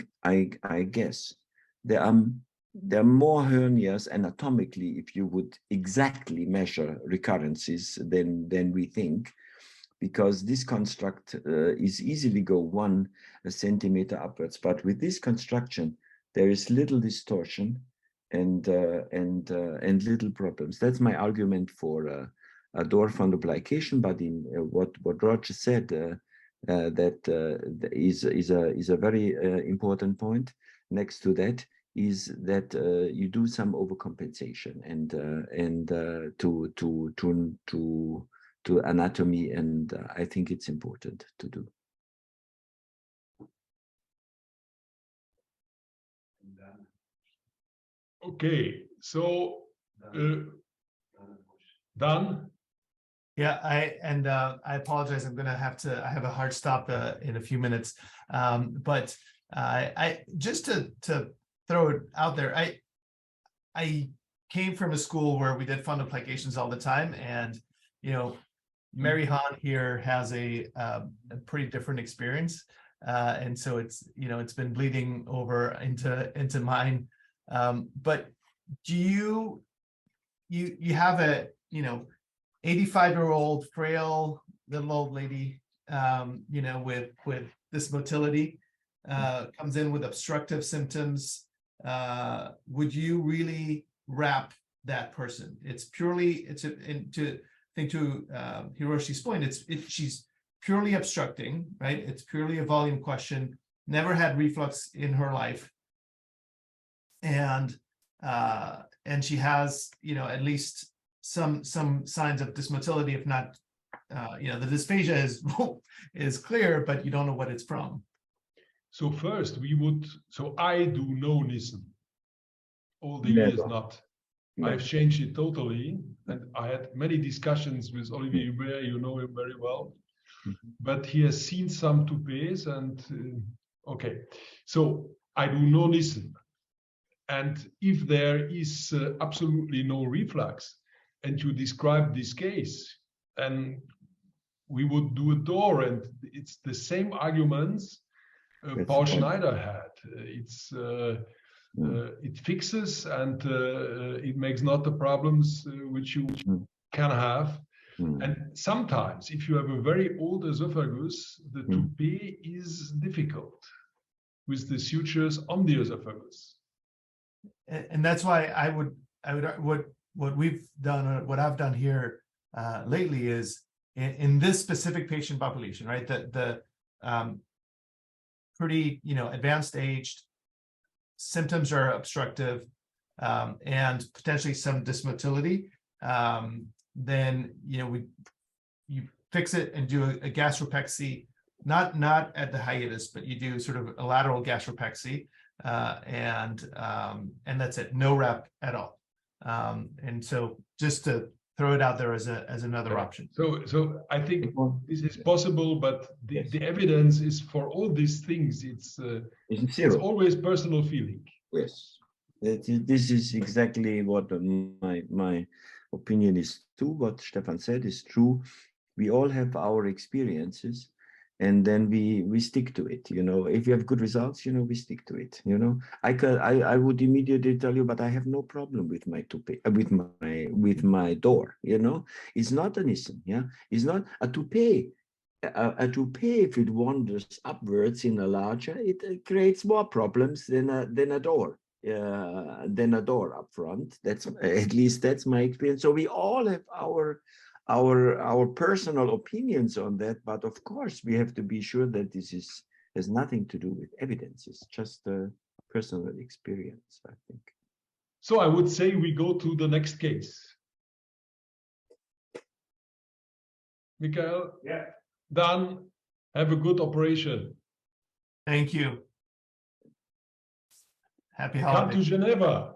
guess there are more hernias anatomically, if you would exactly measure recurrences than we think, because this construct is easily go 1 centimeter upwards. But with this construction, there is little distortion and little problems. That's my argument for a door fundoplication. But in what Roger said, that is a very important point. Next to that is that you do some overcompensation and to anatomy, and I think it's important to do. Okay, so done. Yeah, I apologize. I have a hard stop in a few minutes. But I just to throw it out there, I came from a school where we did fundoplications all the time, and you know, Mary Hahn here has a pretty different experience, and so it's, you know, it's been bleeding over into mine. But do you have a, you know, 85-year-old frail little old lady, you know, with this motility, comes in with obstructive symptoms? Would you really wrap that person. It's purely, and to think to Hiroshi's point, she's purely obstructing, right? It's purely a volume question, never had reflux in her life. And she has, at least some signs of dysmotility, if not, the dysphagia is clear, but you don't know what it's from. So first I do no Nissen. All the years not. I've changed it totally. And I had many discussions with Olivier Hubert, you know him very well. But he has seen some toupees and okay. So I do no Nissen. And if there is absolutely no reflux, and you describe this case, and we would do a door, and it's the same arguments Paul Schneider had. It fixes and it makes not the problems which you can have. And sometimes, if you have a very old esophagus, the toupee is difficult with the sutures on the esophagus. And that's why what we've done, what I've done here lately is in this specific patient population, right? The pretty, advanced aged, symptoms are obstructive, and potentially some dysmotility. Then you fix it and do a gastropexy, not at the hiatus, but you do sort of a lateral gastropexy, and that's it, no rep at all. And so just to throw it out there as another option. So I think this is possible, but the evidence is for all these things. It's always personal feeling. Yes, this is exactly what my opinion is too. What Stefan said is true. We all have our experiences, and then we stick to it. If you have good results, we stick to it. I would immediately tell you, but I have no problem with my toupee, with my door. It's not a Nissen. It's not a toupee. A toupee, if it wanders upwards in a larger, it creates more problems than a door. Than a door up front. That's at least that's my experience. So we all have our personal opinions on that, but of course we have to be sure that this has nothing to do with evidence. It's just a personal experience, I think. So I would say we go to the next case. Mickaël? Yeah. Done. Have a good operation. Thank you. Happy holidays. Come to Geneva.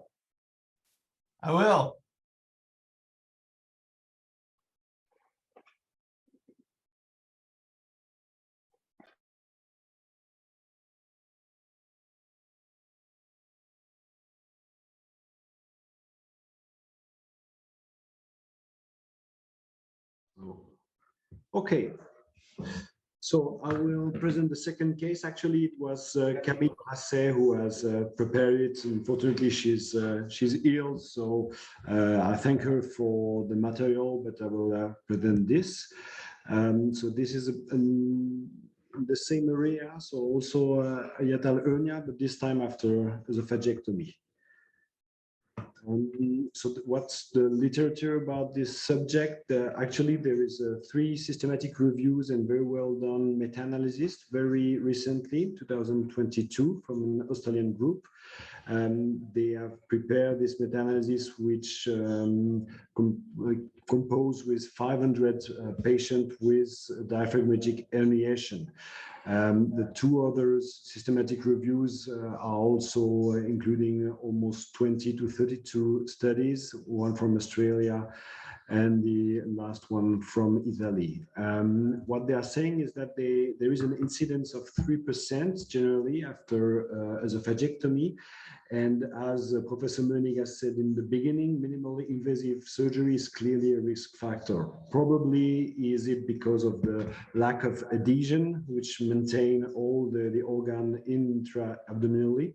I will. Okay. So I will present the second case. Actually, it was Camille Brasset who has prepared it. Unfortunately, she's ill, so I thank her for the material, but I will present this. So this is in the same area, so also a hiatal hernia, but this time after esophagectomy. So what's the literature about this subject? Actually, there is 3 systematic reviews and very well done meta-analysis very recently, 2022, from an Australian group. They have prepared this meta-analysis, which composed with 500 patients with diaphragmatic herniation. The 2 other systematic reviews are also including almost 20 to 32 studies, one from Australia and the last one from Italy. What they are saying is that there is an incidence of 3% generally after esophagectomy. And as Professor Mönig has said in the beginning, minimally invasive surgery is clearly a risk factor. Probably is it because of the lack of adhesion, which maintain all the organ intra-abdominally.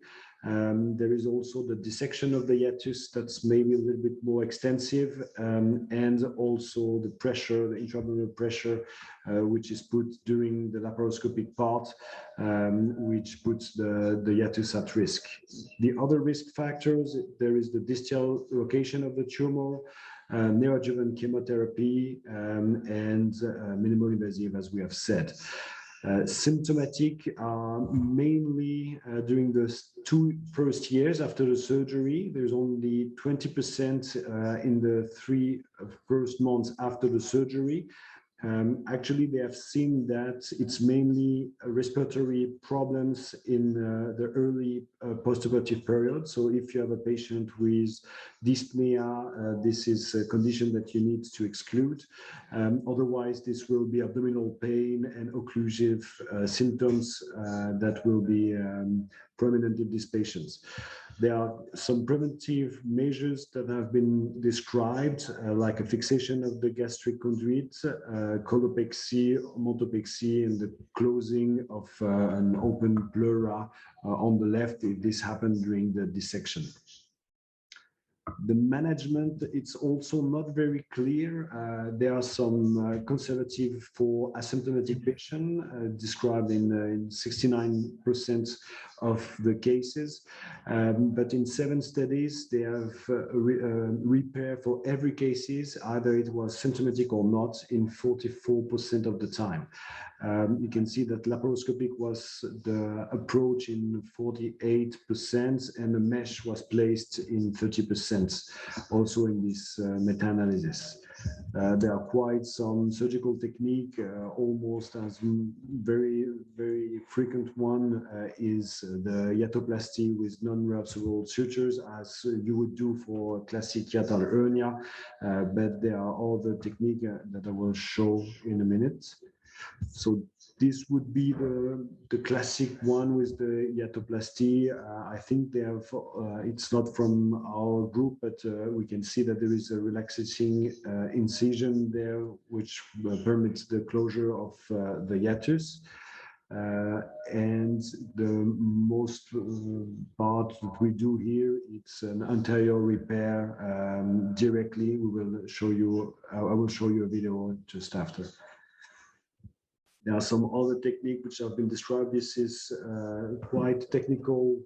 There is also the dissection of the hiatus that's maybe a little bit more extensive, and also the pressure, the intra-abdominal pressure, which is put during the laparoscopic part, which puts the hiatus at risk. The other risk factors, there is the distal location of the tumor, neoadjuvant chemotherapy, and minimal invasive, as we have said. Symptomatic are mainly during the 2 first years after the surgery. There's only 20% in the 3 first months after the surgery. Actually, they have seen that it's mainly respiratory problems in the early postoperative period. So if you have a patient with dyspnea, this is a condition that you need to exclude. Otherwise, this will be abdominal pain and occlusive symptoms that will be prominent in these patients. There are some preventive measures that have been described, like a fixation of the gastric conduit, colopexy, montopexy, and the closing of an open pleura on the left if this happened during the dissection. The management, it's also not very clear. There are some conservative for asymptomatic patient described in 69% of the cases. But in 7 studies, they have repair for every cases, either it was symptomatic or not, in 44% of the time. You can see that laparoscopic was the approach in 48%, and the mesh was placed in 30%, also in this meta-analysis. There are quite some surgical technique, almost as very, very frequent one is the hiatoplasty with non-reabsorbable sutures, as you would do for classic hiatal hernia, but there are other techniques that I will show in a minute. So this would be the classic one with the hiatoplasty. I think they have, it's not from our group, but we can see that there is a relaxing incision there, which permits the closure of the hiatus. And the most part that we do here, it's an anterior repair directly. We will show you, I will show you a video just after. There are some other techniques which have been described. This is quite technical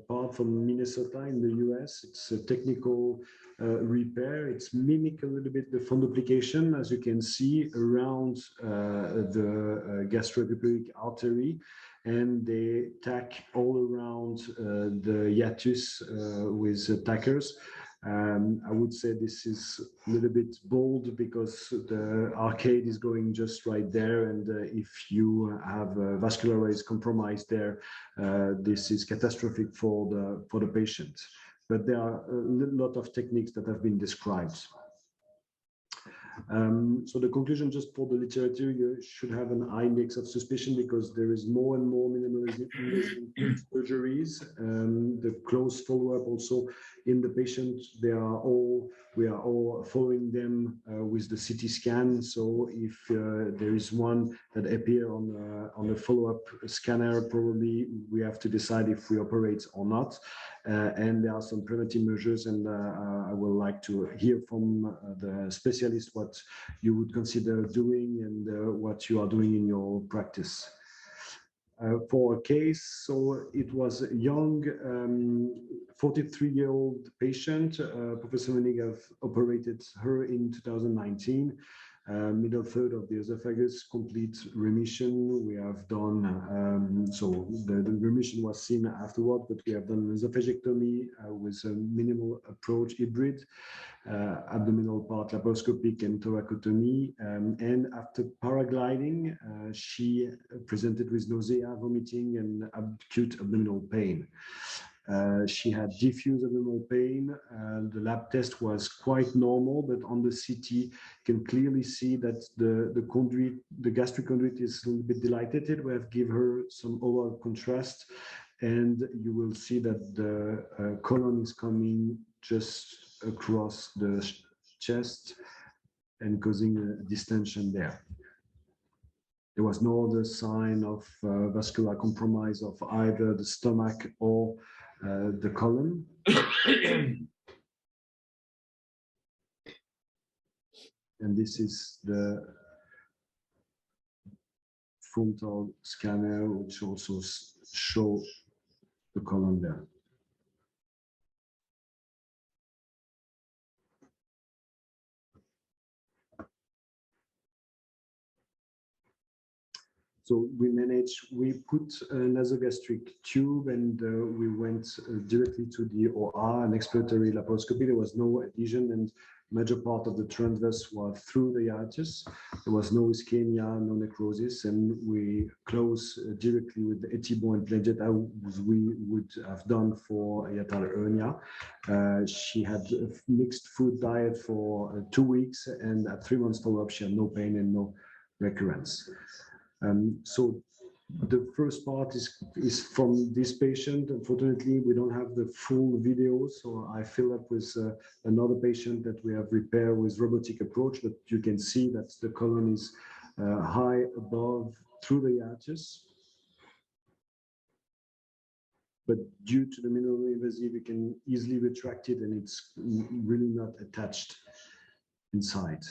part from Minnesota in the US. It's a technical repair. It's mimic a little bit the fundoplication, as you can see, around the gastroepiploic artery. And they tack all around the hiatus with tackers. I would say this is a little bit bold because the arcade is going just right there, and if you have vascularized compromise there, this is catastrophic for the patient. But there are a lot of techniques that have been described. So the conclusion, just for the literature, you should have an index of suspicion because there is more and more minimal surgeries. The close follow-up also in the patient, we are all following them with the CT scan. So if there is one that appear on a follow-up scanner, probably we have to decide if we operate or not. And there are some preventive measures, and I would like to hear from the specialist what you would consider doing and what you are doing in your practice. For a case, so it was a young 43-year-old patient. Professor Mönig have operated her in 2019. Middle third of the esophagus, complete remission. We have done, so the remission was seen afterward, but we have done an esophagectomy with a minimal approach hybrid, abdominal part laparoscopic and thoracotomy. And after paragliding, she presented with nausea, vomiting, and acute abdominal pain. She had diffuse abdominal pain. The lab test was quite normal, but on the CT, you can clearly see that the conduit, the gastric conduit, is a little bit dilated. We have given her some oral contrast, and you will see that the colon is coming just across the chest and causing a distension there. There was no other sign of vascular compromise of either the stomach or the colon. And this is the frontal scanner, which also shows the colon there. So we put a nasogastric tube and we went directly to the OR, an exploratory laparoscopy. There was no adhesion and major part of the transverse was through the hiatus. There was no ischemia, no necrosis, and we closed directly with the etibo and pledget as we would have done for hiatal hernia. She had a mixed food diet for 2 weeks, and at 3 months follow-up, she had no pain and no recurrence. So the first part is from this patient. Unfortunately, we don't have the full video, so I fill up with another patient that we have repaired with robotic approach, but you can see that the colon is high above through the hiatus. But due to the minimally invasive, you can easily retract it and it's really not attached inside.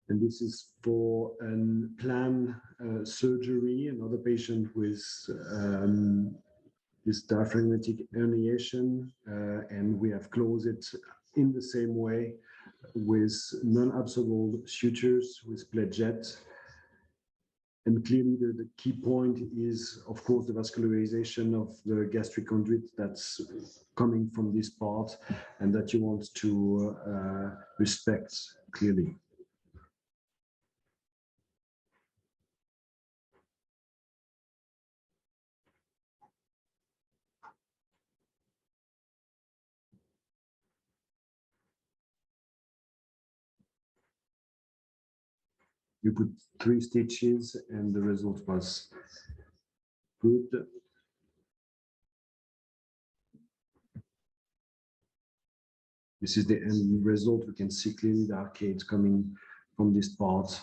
And this is for a planned surgery, another patient with this diaphragmatic herniation, and we have closed it in the same way with non-absorbable sutures with pledget. And clearly the key point is, of course, the vascularization of the gastric conduit that's coming from this part and that you want to respect clearly. You put 3 stitches and the result was good. This is the end result. We can see clearly the arcades coming from this part.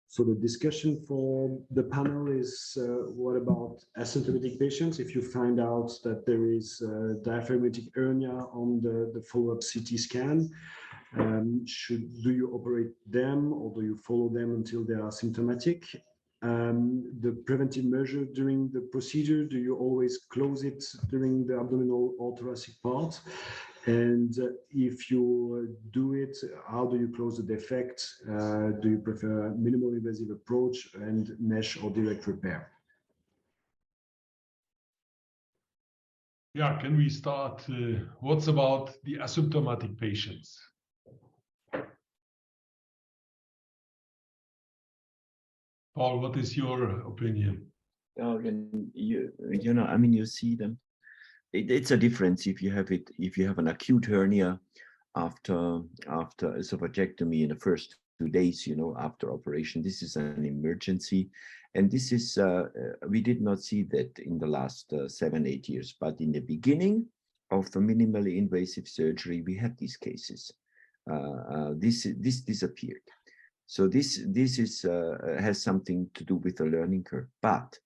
So the discussion for the panel is what about asymptomatic patients? If you find out that there is diaphragmatic hernia on the follow-up CT scan, do you operate them or do you follow them until they are symptomatic? The preventive measure during the procedure, do you always close it during the abdominal or thoracic part? And if you do it, how do you close the defect? Do you prefer a minimal invasive approach and mesh or direct repair? Yeah, can we start? What's about the asymptomatic patients? Paul, what is your opinion? Oh, you know, I mean, you see them. It's a difference if you have an acute hernia after esophagectomy in the first 2 days, you know, after operation. This is an emergency, and this is we did not see that in the last 7-8 years, but in the beginning of the minimally invasive surgery, we had these cases. This disappeared. So this is has something to do with the learning curve. But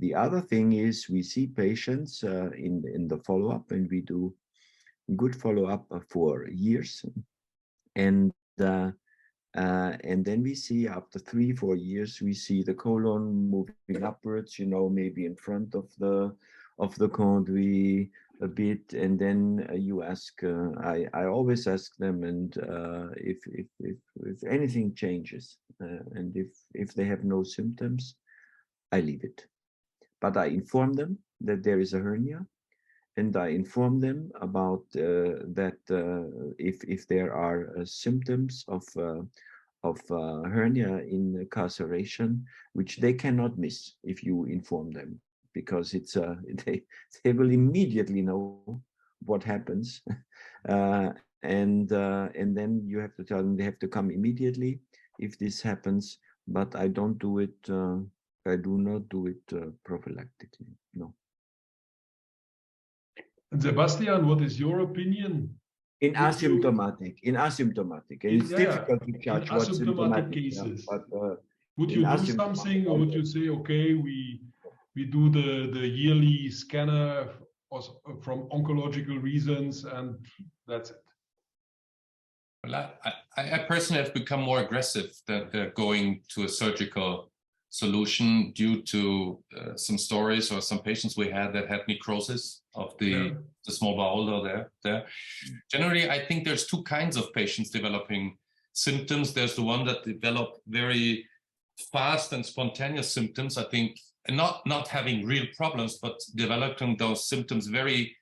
the other thing is we see patients in the follow-up, and we do good follow-up for years, and then we see after 3-4 years we see the colon moving upwards, you know, maybe in front of the conduit a bit, and then you ask, I always ask them, and if anything changes, and if they have no symptoms, I leave it. But I inform them that there is a hernia, and I inform them about that if there are symptoms of hernia in carceration, which they cannot miss if you inform them, because it's they will immediately know what happens, and then you have to tell them they have to come immediately if this happens. But I don't do it I do not do it prophylactically. No. And Sebastian, what is your opinion? In Would you- asymptomatic, and it's difficult to judge in what asymptomatic symptomatic cases. but Would in you do asymptomatic something, or would you say, okay, we do the yearly scanner from oncological reasons, and that's it? Well, I personally have become more aggressive than going to a surgical solution due to some stories or some patients we had that had necrosis of the small bowel there. Generally, I think there's two kinds of patients developing symptoms. There's the one that develop very fast and spontaneous symptoms, I think, and not having real problems, but developing those symptoms very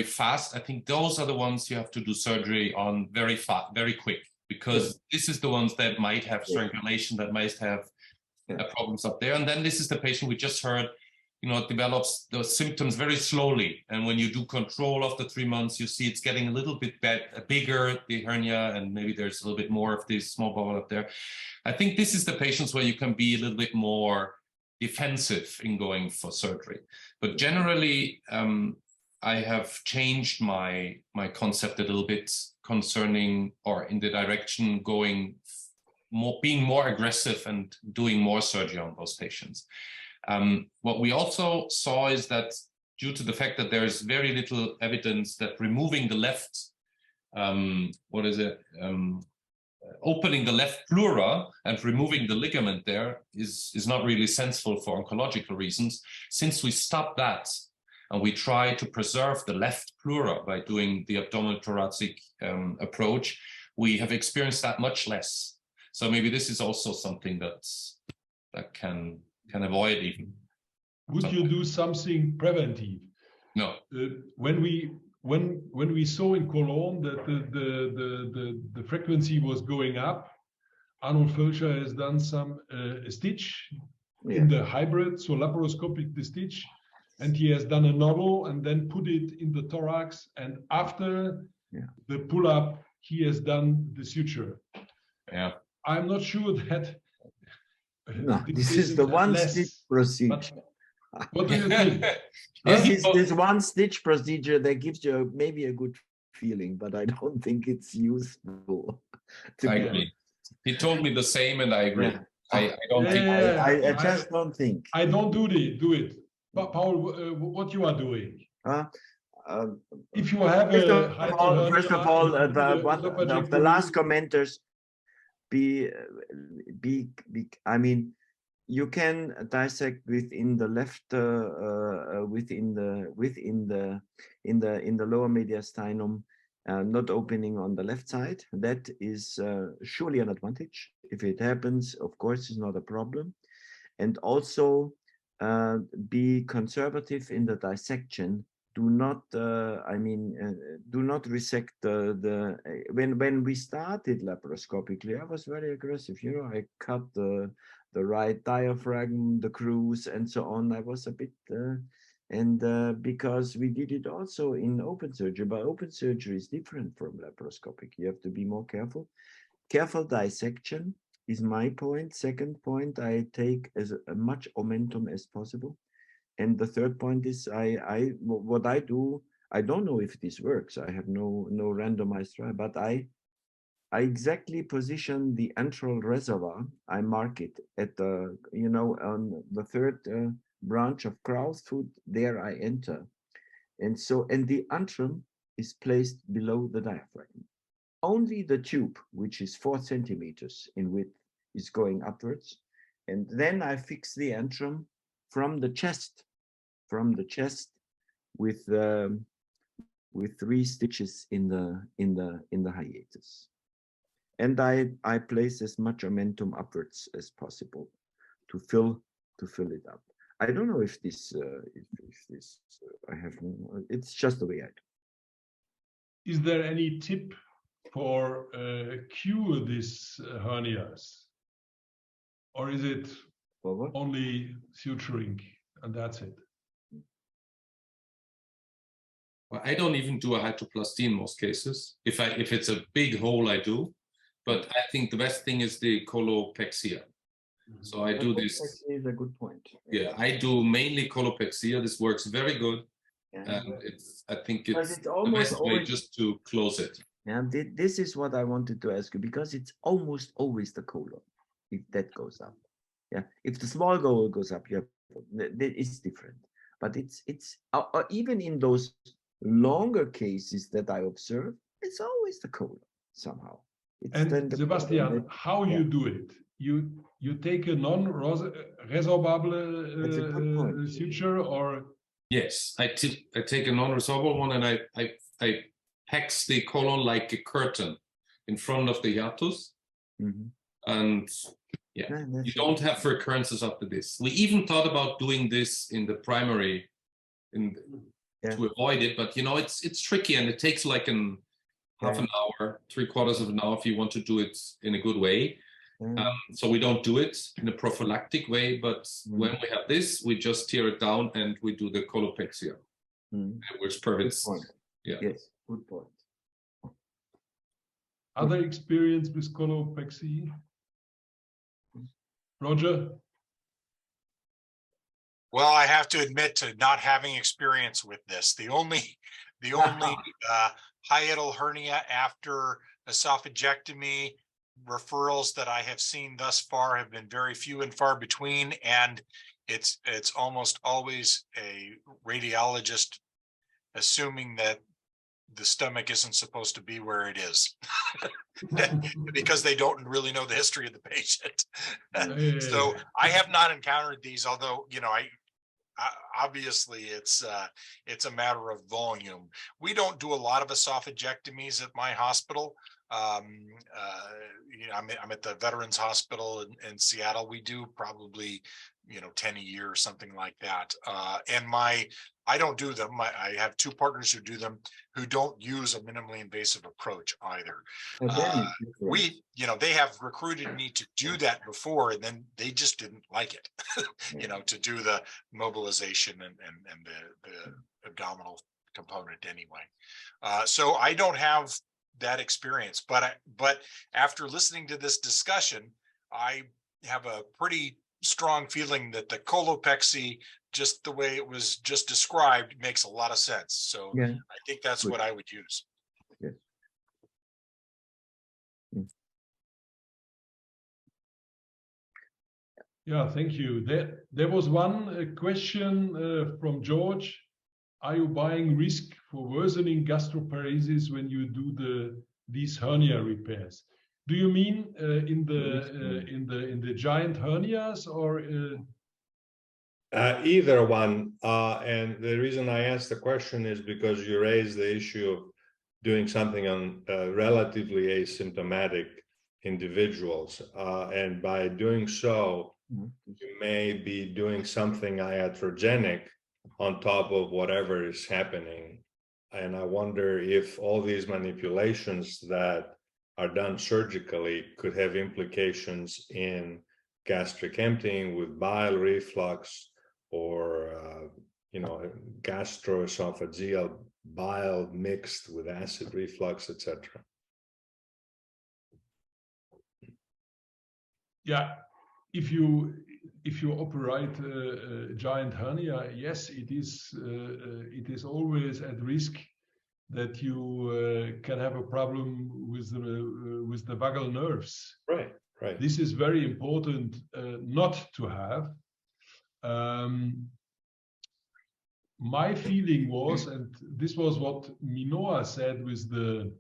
fast. I think those are the ones you have to do surgery on very fast, very quick, because this is the ones that might have strangulation, that might have problems up there. And then this is the patient we just heard, develops those symptoms very slowly. And when you do control after 3 months, you see it's getting a little bit bigger, the hernia, and maybe there's a little bit more of this small bowel up there. I think this is the patients where you can be a little bit more defensive in going for surgery. But generally, I have changed my concept a little bit concerning, or in the direction being more aggressive and doing more surgery on those patients. What we also saw is that due to the fact that there is very little evidence that removing the left, opening the left pleura and removing the ligament there is not really sensible for oncological reasons. Since we stopped that and we try to preserve the left pleura by doing the abdominal thoracic approach, we have experienced that much less. So maybe this is also something that can avoid even. Would you do something preventive? No. When we saw in Cologne that the frequency was going up, Arnold Fulcher has done some stitch in the hybrid, so laparoscopic the stitch, and he has done a novel and then put it in the thorax, and after the pull-up, he has done the suture. Yeah. I'm not sure that this is the one stitch procedure. What do you think? This one stitch procedure that gives you maybe a good feeling, but I don't think it's useful. I agree. He told me the same, and I agree. Yeah. I don't think. I just don't think. I don't do it. But Paul, what you are doing? If you have first of all, the last commenters. I mean, you can dissect within the left, in the lower mediastinum, not opening on the left side. That is surely an advantage. If it happens, of course, it's not a problem. And also be conservative in the dissection. Do not, do not resect when we started laparoscopically, I was very aggressive. I cut the right diaphragm, the cruise, and so on. I was a bit, because we did it also in open surgery, but open surgery is different from laparoscopic. You have to be more careful. Careful dissection is my point. Second point, I take as much omentum as possible. And the third point is what I do, I don't know if this works. I have no randomized trial, but I exactly position the antral reservoir. I mark it at the, on the third branch of crow's foot. There I enter. And the antrum is placed below the diaphragm. Only the tube, which is 4 centimeters in width, is going upwards. And then I fix the antrum from the chest with 3 stitches in the hiatus, and I place as much omentum upwards as possible to fill it up. I don't know if this I have. It's just the way I do. Is there any tip for cure these hernias, or is it only suturing and that's it? Well, I don't even do a hypoplasty in most cases. If it's a big hole, I do. But I think the best thing is the colopexia. So I do this. Is a good point. Yeah, I do mainly colopexia. This works very good. Yeah. And I think But it's it's the almost best way always- just to close it. And this is what I wanted to ask you, because it's almost always the colon, if that goes up. Yeah, if the small goes up, it's different. But it's even in those longer cases that I observe, it's always the colon somehow. It's And the Sebastian, how you do it? You take a non-resorbable suture, or Yes, I take a non-resorbable one and I hex the colon like a curtain in front of the hiatus. And yeah, you don't have recurrences after this. We even thought about doing this in the primary to avoid it, but you know, it's tricky and it takes like half an hour, 3/4 of an hour if you want to do it in a good way. So we don't do it in a prophylactic way, but when we have this, we just tear it down and we do the colopexia. It works perfect. Yeah. Yes, good point. other experience with colopexy? Roger? Well, I have to admit to not having experience with this. The only hiatal hernia after esophagectomy referrals that I have seen thus far have been very few and far between, and it's almost always a radiologist assuming that the stomach isn't supposed to be where it is because they don't really know the history of the patient. So I have not encountered these, although, you know, I obviously it's a matter of volume. We don't do a lot of esophagectomies at my hospital. You know, I'm at the Veterans Hospital in Seattle. We do probably, you know, 10 a year or something like that. And I don't do them. I have two partners who do them, who don't use a minimally invasive approach either. You know, they have recruited me to do that before, and then they just didn't like it, you know, to do the mobilization and the abdominal component anyway. So I don't have that experience, but after listening to this discussion, I have a pretty strong feeling that the colopexy, just the way it was just described, makes a lot of sense. So I think that's what I would use. Yeah, thank you. There was one question from George. Are you buying risk for worsening gastroparesis when you do these hernia repairs? Do you mean in the giant hernias, or either one? And the reason I asked the question is because you raised the issue of doing something on relatively asymptomatic individuals, and by doing so, you may be doing something iatrogenic on top of whatever is happening. And I wonder if all these manipulations that are done surgically could have implications in gastric emptying with bile reflux, or you know, gastroesophageal bile mixed with acid reflux, etc. Yeah, if you operate a giant hernia, yes, it is always at risk that you can have a problem with the vagal nerves. Right. This is very important not to have. My feeling was, and this was what Minoa said with the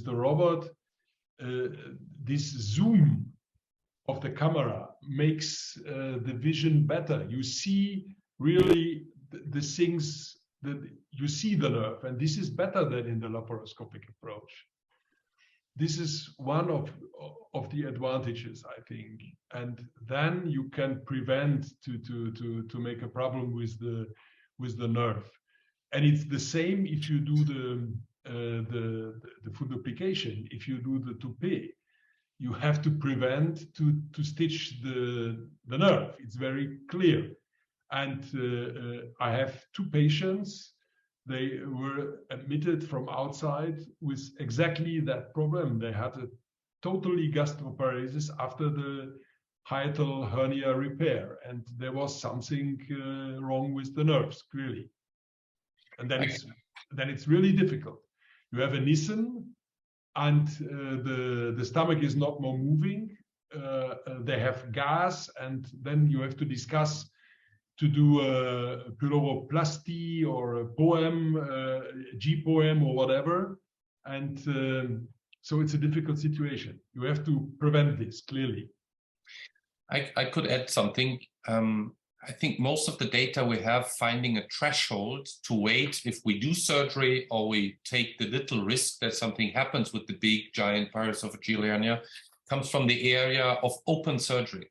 robot, this zoom of the camera makes the vision better. You see really the things that you see the nerve, and this is better than in the laparoscopic approach. This is one of the advantages, I think, and then you can prevent to make a problem with the nerve. And it's the same if you do the foot duplication. If you do the toupee, you have to prevent to stitch the nerve. It's very clear. And I have two patients. They were admitted from outside with exactly that problem. They had a totally gastroparesis after the hiatal hernia repair, and there was something wrong with the nerves, clearly. And then it's really difficult. You have a Nissen, and the stomach is not more moving. They have gas, and then you have to discuss to do a pyloroplasty or a poem, G-poem or whatever. And so it's a difficult situation. You have to prevent this, clearly. I could add something. I think most of the data we have finding a threshold to wait if we do surgery or we take the little risk that something happens with the big giant paraesophageal hernia comes from the area of open surgery.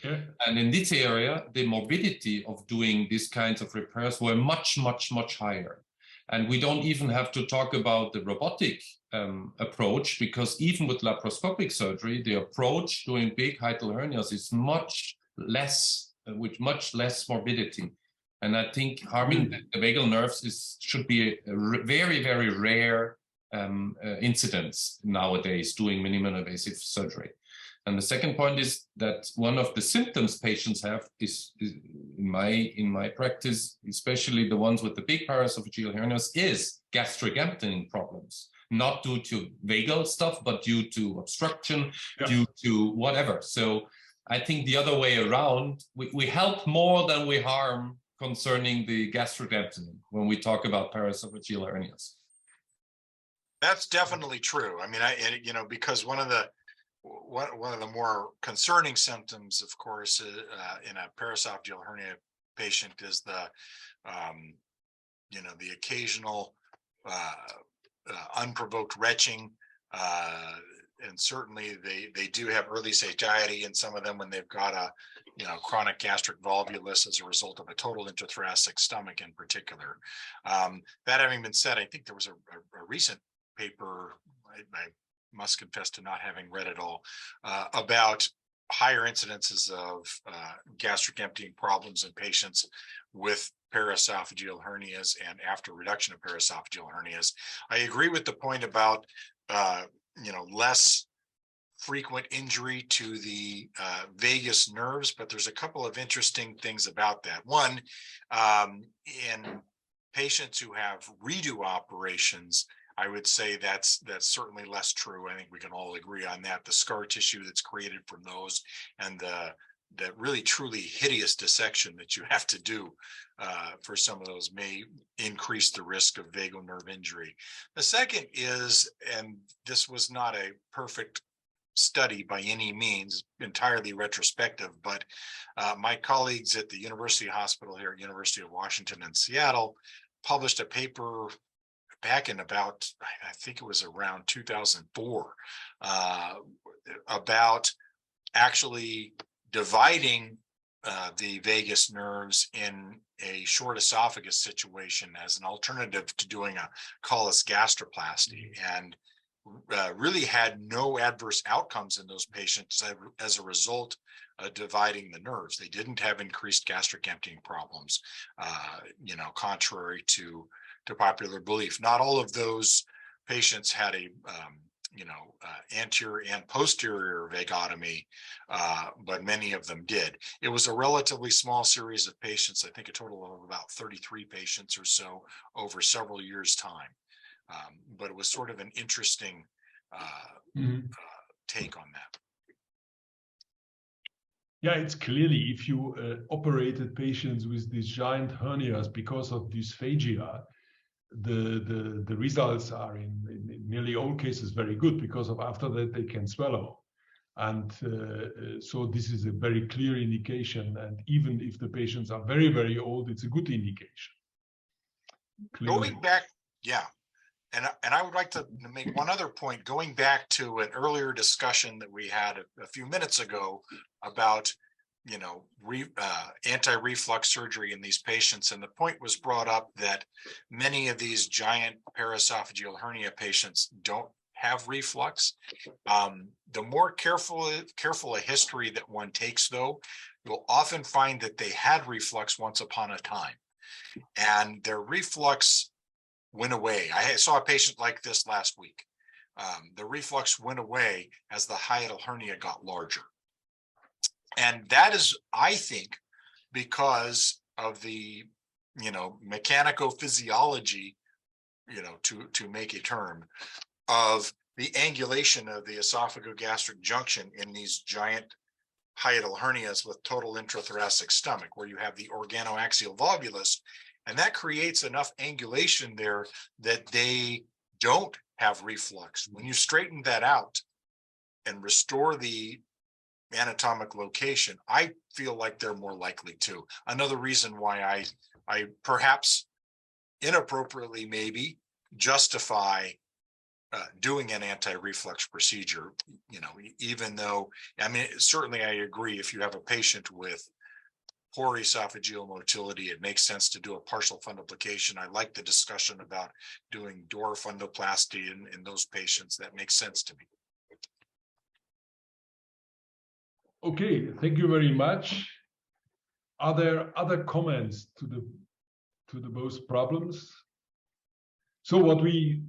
Yeah. And in this area, the morbidity of doing these kinds of repairs were much, much, much higher. And we don't even have to talk about the robotic approach, because even with laparoscopic surgery, the approach doing big hiatal hernias is much less, with much less morbidity. And I think harming the vagal nerves should be a very, very rare incidence nowadays doing minimally invasive surgery. And the second point is that one of the symptoms patients have is in my practice, especially the ones with the big paraesophageal hernias, is gastric emptying problems, not due to vagal stuff, but due to obstruction, due to whatever. So I think the other way around, we help more than we harm concerning the gastric emptying when we talk about paraesophageal hernias. That's definitely true. I mean, because one of the more concerning symptoms, of course, in a paraesophageal hernia patient is the occasional unprovoked retching, and certainly they do have early satiety in some of them when they've got a chronic gastric volvulus as a result of a total intrathoracic stomach in particular. That having been said, I think there was a recent paper, I must confess to not having read it all, about higher incidences of gastric emptying problems in patients with paraesophageal hernias and after reduction of paraesophageal hernias. I agree with the point about less frequent injury to the vagus nerves, but there's a couple of interesting things about that. One, in patients who have redo operations, I would say that's certainly less true. I think we can all agree on that. The scar tissue that's created from those and the really truly hideous dissection that you have to do for some of those may increase the risk of vagal nerve injury. The second is, and this was not a perfect study by any means, entirely retrospective, but my colleagues at the University Hospital here at University of Washington in Seattle published a paper back in about, I think it was around 2004, about actually dividing the vagus nerves in a short esophagus situation as an alternative to doing a cholecystoplasty, and really had no adverse outcomes in those patients as a result of dividing the nerves. They didn't have increased gastric emptying problems, contrary to popular belief. Not all of those patients had a anterior and posterior vagotomy, but many of them did. It was a relatively small series of patients, I think a total of about 33 patients or so over several years' time. But it was sort of an interesting take on that. Yeah, it's clearly, if you operated patients with these giant hernias because of dysphagia, the results are in nearly all cases very good, because of after that they can swallow. And so this is a very clear indication. And even if the patients are very, very old, it's a good indication. Clearly. Going back, yeah. And I would like to make one other point, going back to an earlier discussion that we had a few minutes ago about anti-reflux surgery in these patients. And the point was brought up that many of these giant paraesophageal hernia patients don't have reflux. The more careful a history that one takes, though, you'll often find that they had reflux once upon a time, and their reflux went away. I saw a patient like this last week. The reflux went away as the hiatal hernia got larger. And that is, I think, because of the, mechanico-physiology, to make a term, of the angulation of the esophagogastric junction in these giant hiatal hernias with total intrathoracic stomach, where you have the organoaxial volvulus, and that creates enough angulation there that they don't have reflux. When you straighten that out and restore the anatomic location, I feel like they're more likely to. Another reason why I perhaps inappropriately maybe justify doing an anti-reflux procedure, even though, certainly I agree, if you have a patient with poor esophageal motility, it makes sense to do a partial fundoplication. I like the discussion about doing door fundoplasty in those patients. That makes sense to me. Okay, thank you very much. Are there other comments to the both problems? So what we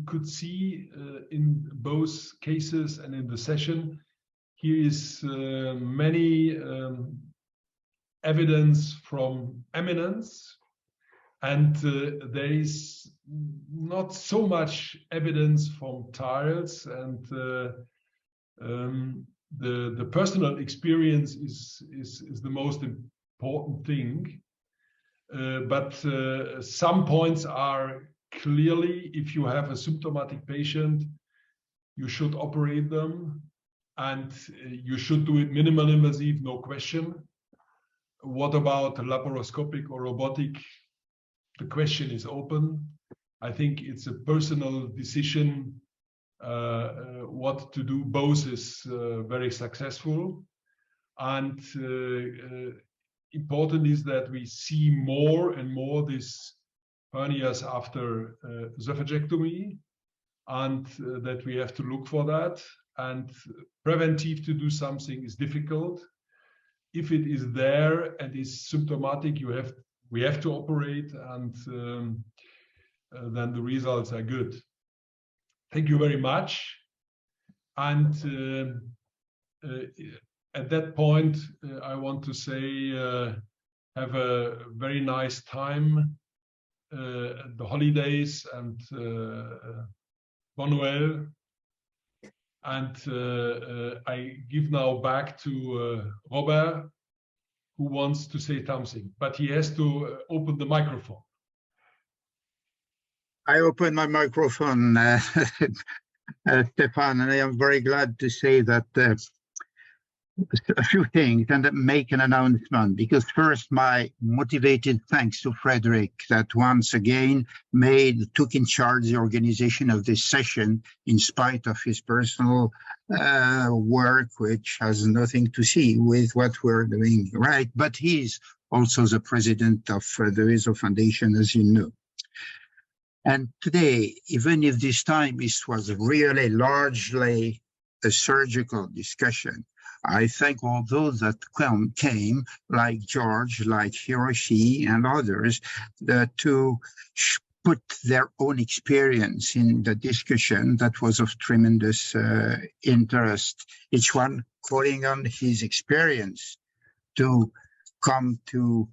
could see in both cases and in the session here is many evidence from eminence, and there is not so much evidence from trials, and the personal experience is the most important thing. But some points are clearly, if you have a symptomatic patient, you should operate them, and you should do it minimal invasive, no question. What about laparoscopic or robotic? The question is open. I think it's a personal decision what to do. Both is very successful, and important is that we see more and more these hernias after esophagectomy, and that we have to look for that. And preventive to do something is difficult. If it is there and is symptomatic, we have to operate, and then the results are good. Thank you very much. And at that point, I want to say have a very nice time, the holidays, and Bon Noël. And I give now back to Robert, who wants to say something, but he has to open the microphone. I open my microphone, Stefan, and I am very glad to say that a few things and make an announcement, because first, my motivated thanks to Frederick, that once again took in charge the organization of this session in spite of his personal work, which has nothing to see with what we're doing, right? But he's also the president of the OESO Foundation, as you know. And today, even if this time this was really largely a surgical discussion, I thank all those that came, like George, like Hiroshi, and others, to put their own experience in the discussion. That was of tremendous interest. Each one calling on his experience to come to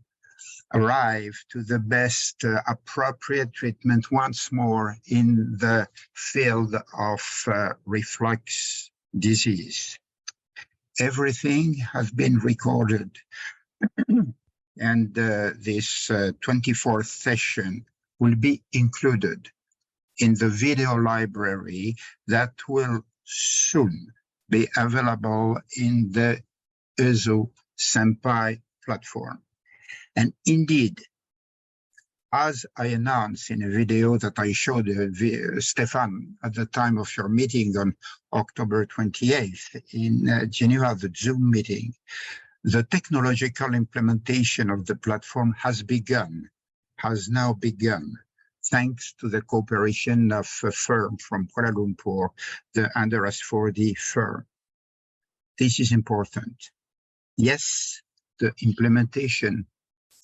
arrive to the best appropriate treatment once more in the field of reflux disease. Everything has been recorded, and this 24th session will be included in the video library that will soon be available in the OESO-SEMPIRE platform. And indeed, as I announced in a video that I showed Stefan at the time of your meeting on October 28th in Geneva, the Zoom meeting, the technological implementation of the platform has now begun, thanks to the cooperation of a firm from Kuala Lumpur, the Andreas 4D firm. This is important. Yes, the implementation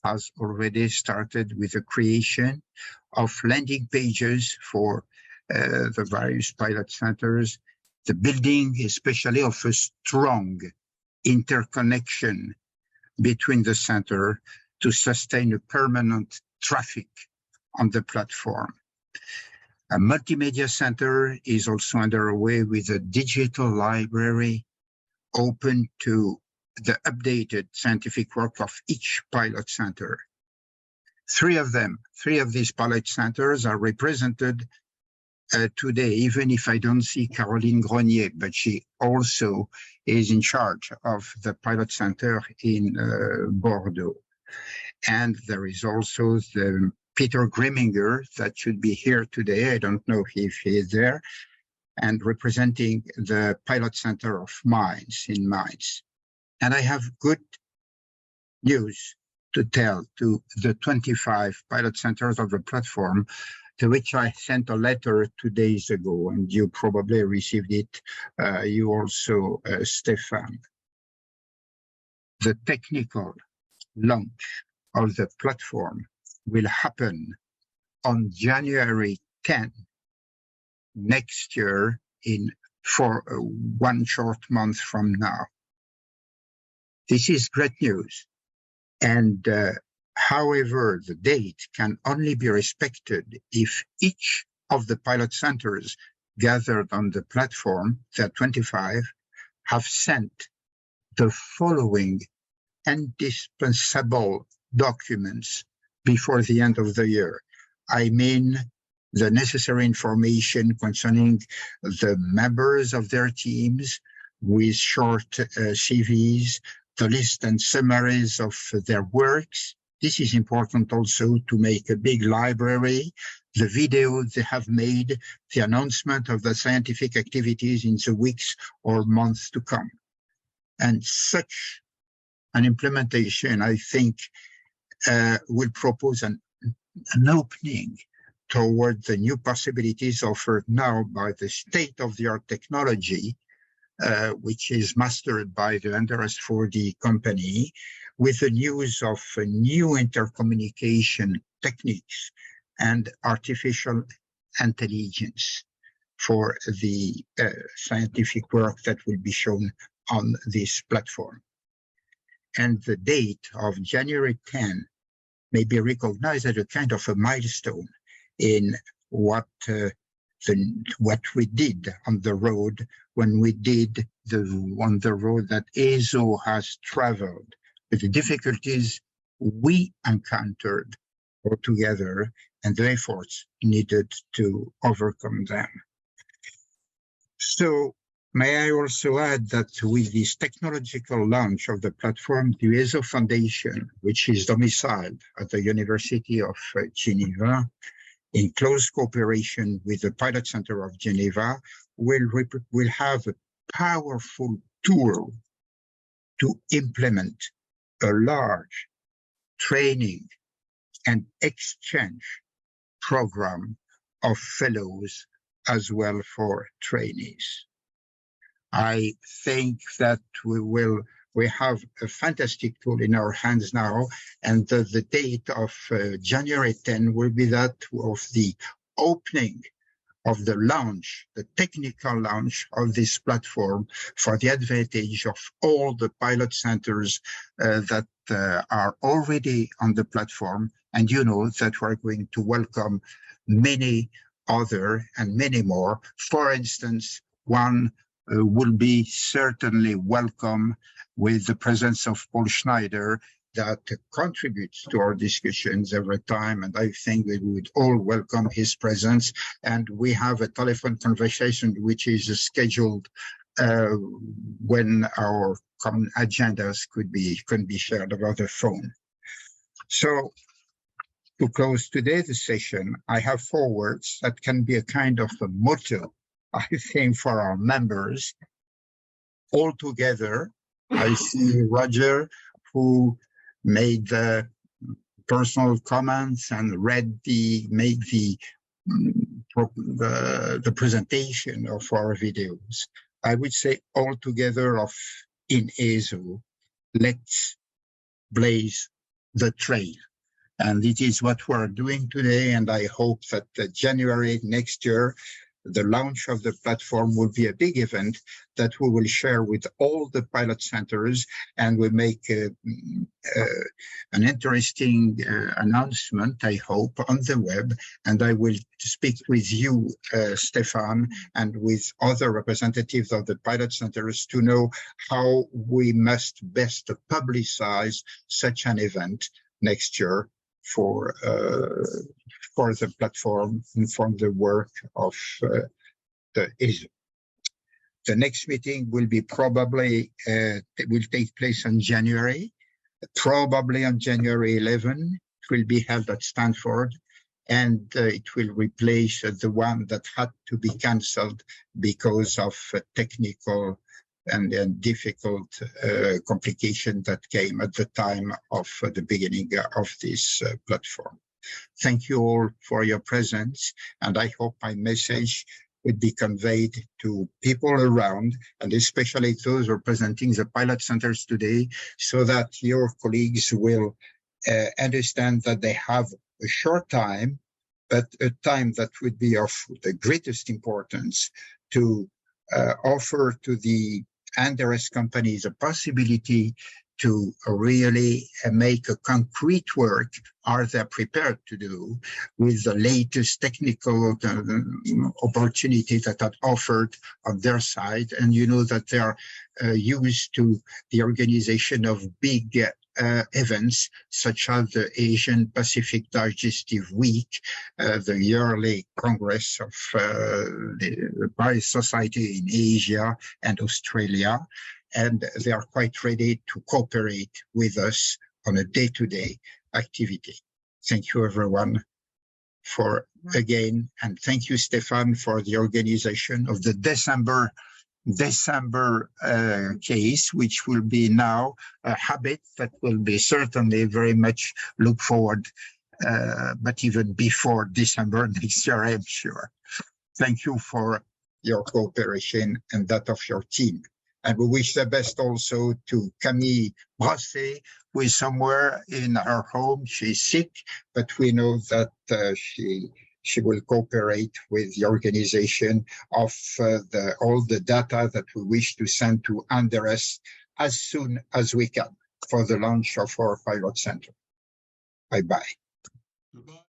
has already started with the creation of landing pages for the various pilot centers, the building especially of a strong interconnection between the center to sustain a permanent traffic on the platform. A multimedia center is also underway with a digital library open to the updated scientific work of each pilot center. Three of these pilot centers are represented today, even if I don't see Caroline Grenier, but she also is in charge of the pilot center in Bordeaux. And there is also the Peter Grimminger that should be here today. I don't know if he is there, and representing the pilot center of Mainz in Mainz. And I have good news to tell to the 25 pilot centers of the platform, to which I sent a letter 2 days ago, and you probably received it, you also, Stefan. The technical launch of the platform will happen on January 10 next year, for 1 short month from now. This is great news. And however, the date can only be respected if each of the pilot centers gathered on the platform, the 25, have sent the following indispensable documents before the end of the year. I mean, the necessary information concerning the members of their teams with short CVs, the list and summaries of their works. This is important also to make a big library, the video they have made, the announcement of the scientific activities in the weeks or months to come. And such an implementation, I think, will propose an opening toward the new possibilities offered now by the state-of-the-art technology, which is mastered by the Andreas 4D company, with the use of new intercommunication techniques and artificial intelligence for the scientific work that will be shown on this platform. And the date of January 10 may be recognized as a kind of a milestone in what we did on the road when we did on the road that ESO has traveled, with the difficulties we encountered altogether and the efforts needed to overcome them. So may I also add that with this technological launch of the platform, the ESO Foundation, which is domiciled at the University of Geneva, in close cooperation with the Pilot Center of Geneva, will have a powerful tool to implement a large training and exchange program of fellows as well for trainees. I think that we have a fantastic tool in our hands now, and the date of January 10 will be that of the opening of the launch, the technical launch of this platform for the advantage of all the pilot centers that are already on the platform. And you know that we're going to welcome many other and many more. For instance, one will be certainly welcome with the presence of Paul Schneider, that contributes to our discussions every time, and I think we would all welcome his presence. And we have a telephone conversation which is scheduled when our common agendas could be shared over the phone. So to close today's session, I have 4 words that can be a kind of a motto, I think, for our members. All together, I see Roger, who made the personal comments and made the presentation of our videos. I would say all together in ESO, let's blaze the trail And it is what we're doing today. And I hope that January next year, the launch of the platform will be a big event that we will share with all the pilot centers, and we make an interesting announcement, I hope, on the web. And I will speak with you, Stefan, and with other representatives of the pilot centers to know how we must best publicize such an event next year for the platform and from the work of the ESO. The next meeting will be probably, will take place in January, probably on January 11. It will be held at Stanford, and it will replace the one that had to be cancelled because of technical and difficult complication that came at the time of the beginning of this platform. Thank you all for your presence, and I hope my message would be conveyed to people around, and especially those representing the pilot centers today, so that your colleagues will understand that they have a short time, but a time that would be of the greatest importance to offer to the Anderes companies a possibility to really make a concrete work, are they prepared to do, with the latest technical opportunities that are offered on their side. And you know that they are used to the organization of big events, such as the Asian Pacific Digestive Week, the yearly Congress of the Paris Society in Asia and Australia. And they are quite ready to cooperate with us on a day-to-day activity. Thank you, everyone, for again, and thank you, Stefan, for the organization of the December case, which will be now a habit that will be certainly very much look forward, but even before December next year, I'm sure. Thank you for your cooperation and that of your team. And we wish the best also to Camille Brasset, who is somewhere in her home. She's sick, but we know that she will cooperate with the organization of all the data that we wish to send to Anderes as soon as we can for the launch of our pilot center. Bye-bye. Goodbye.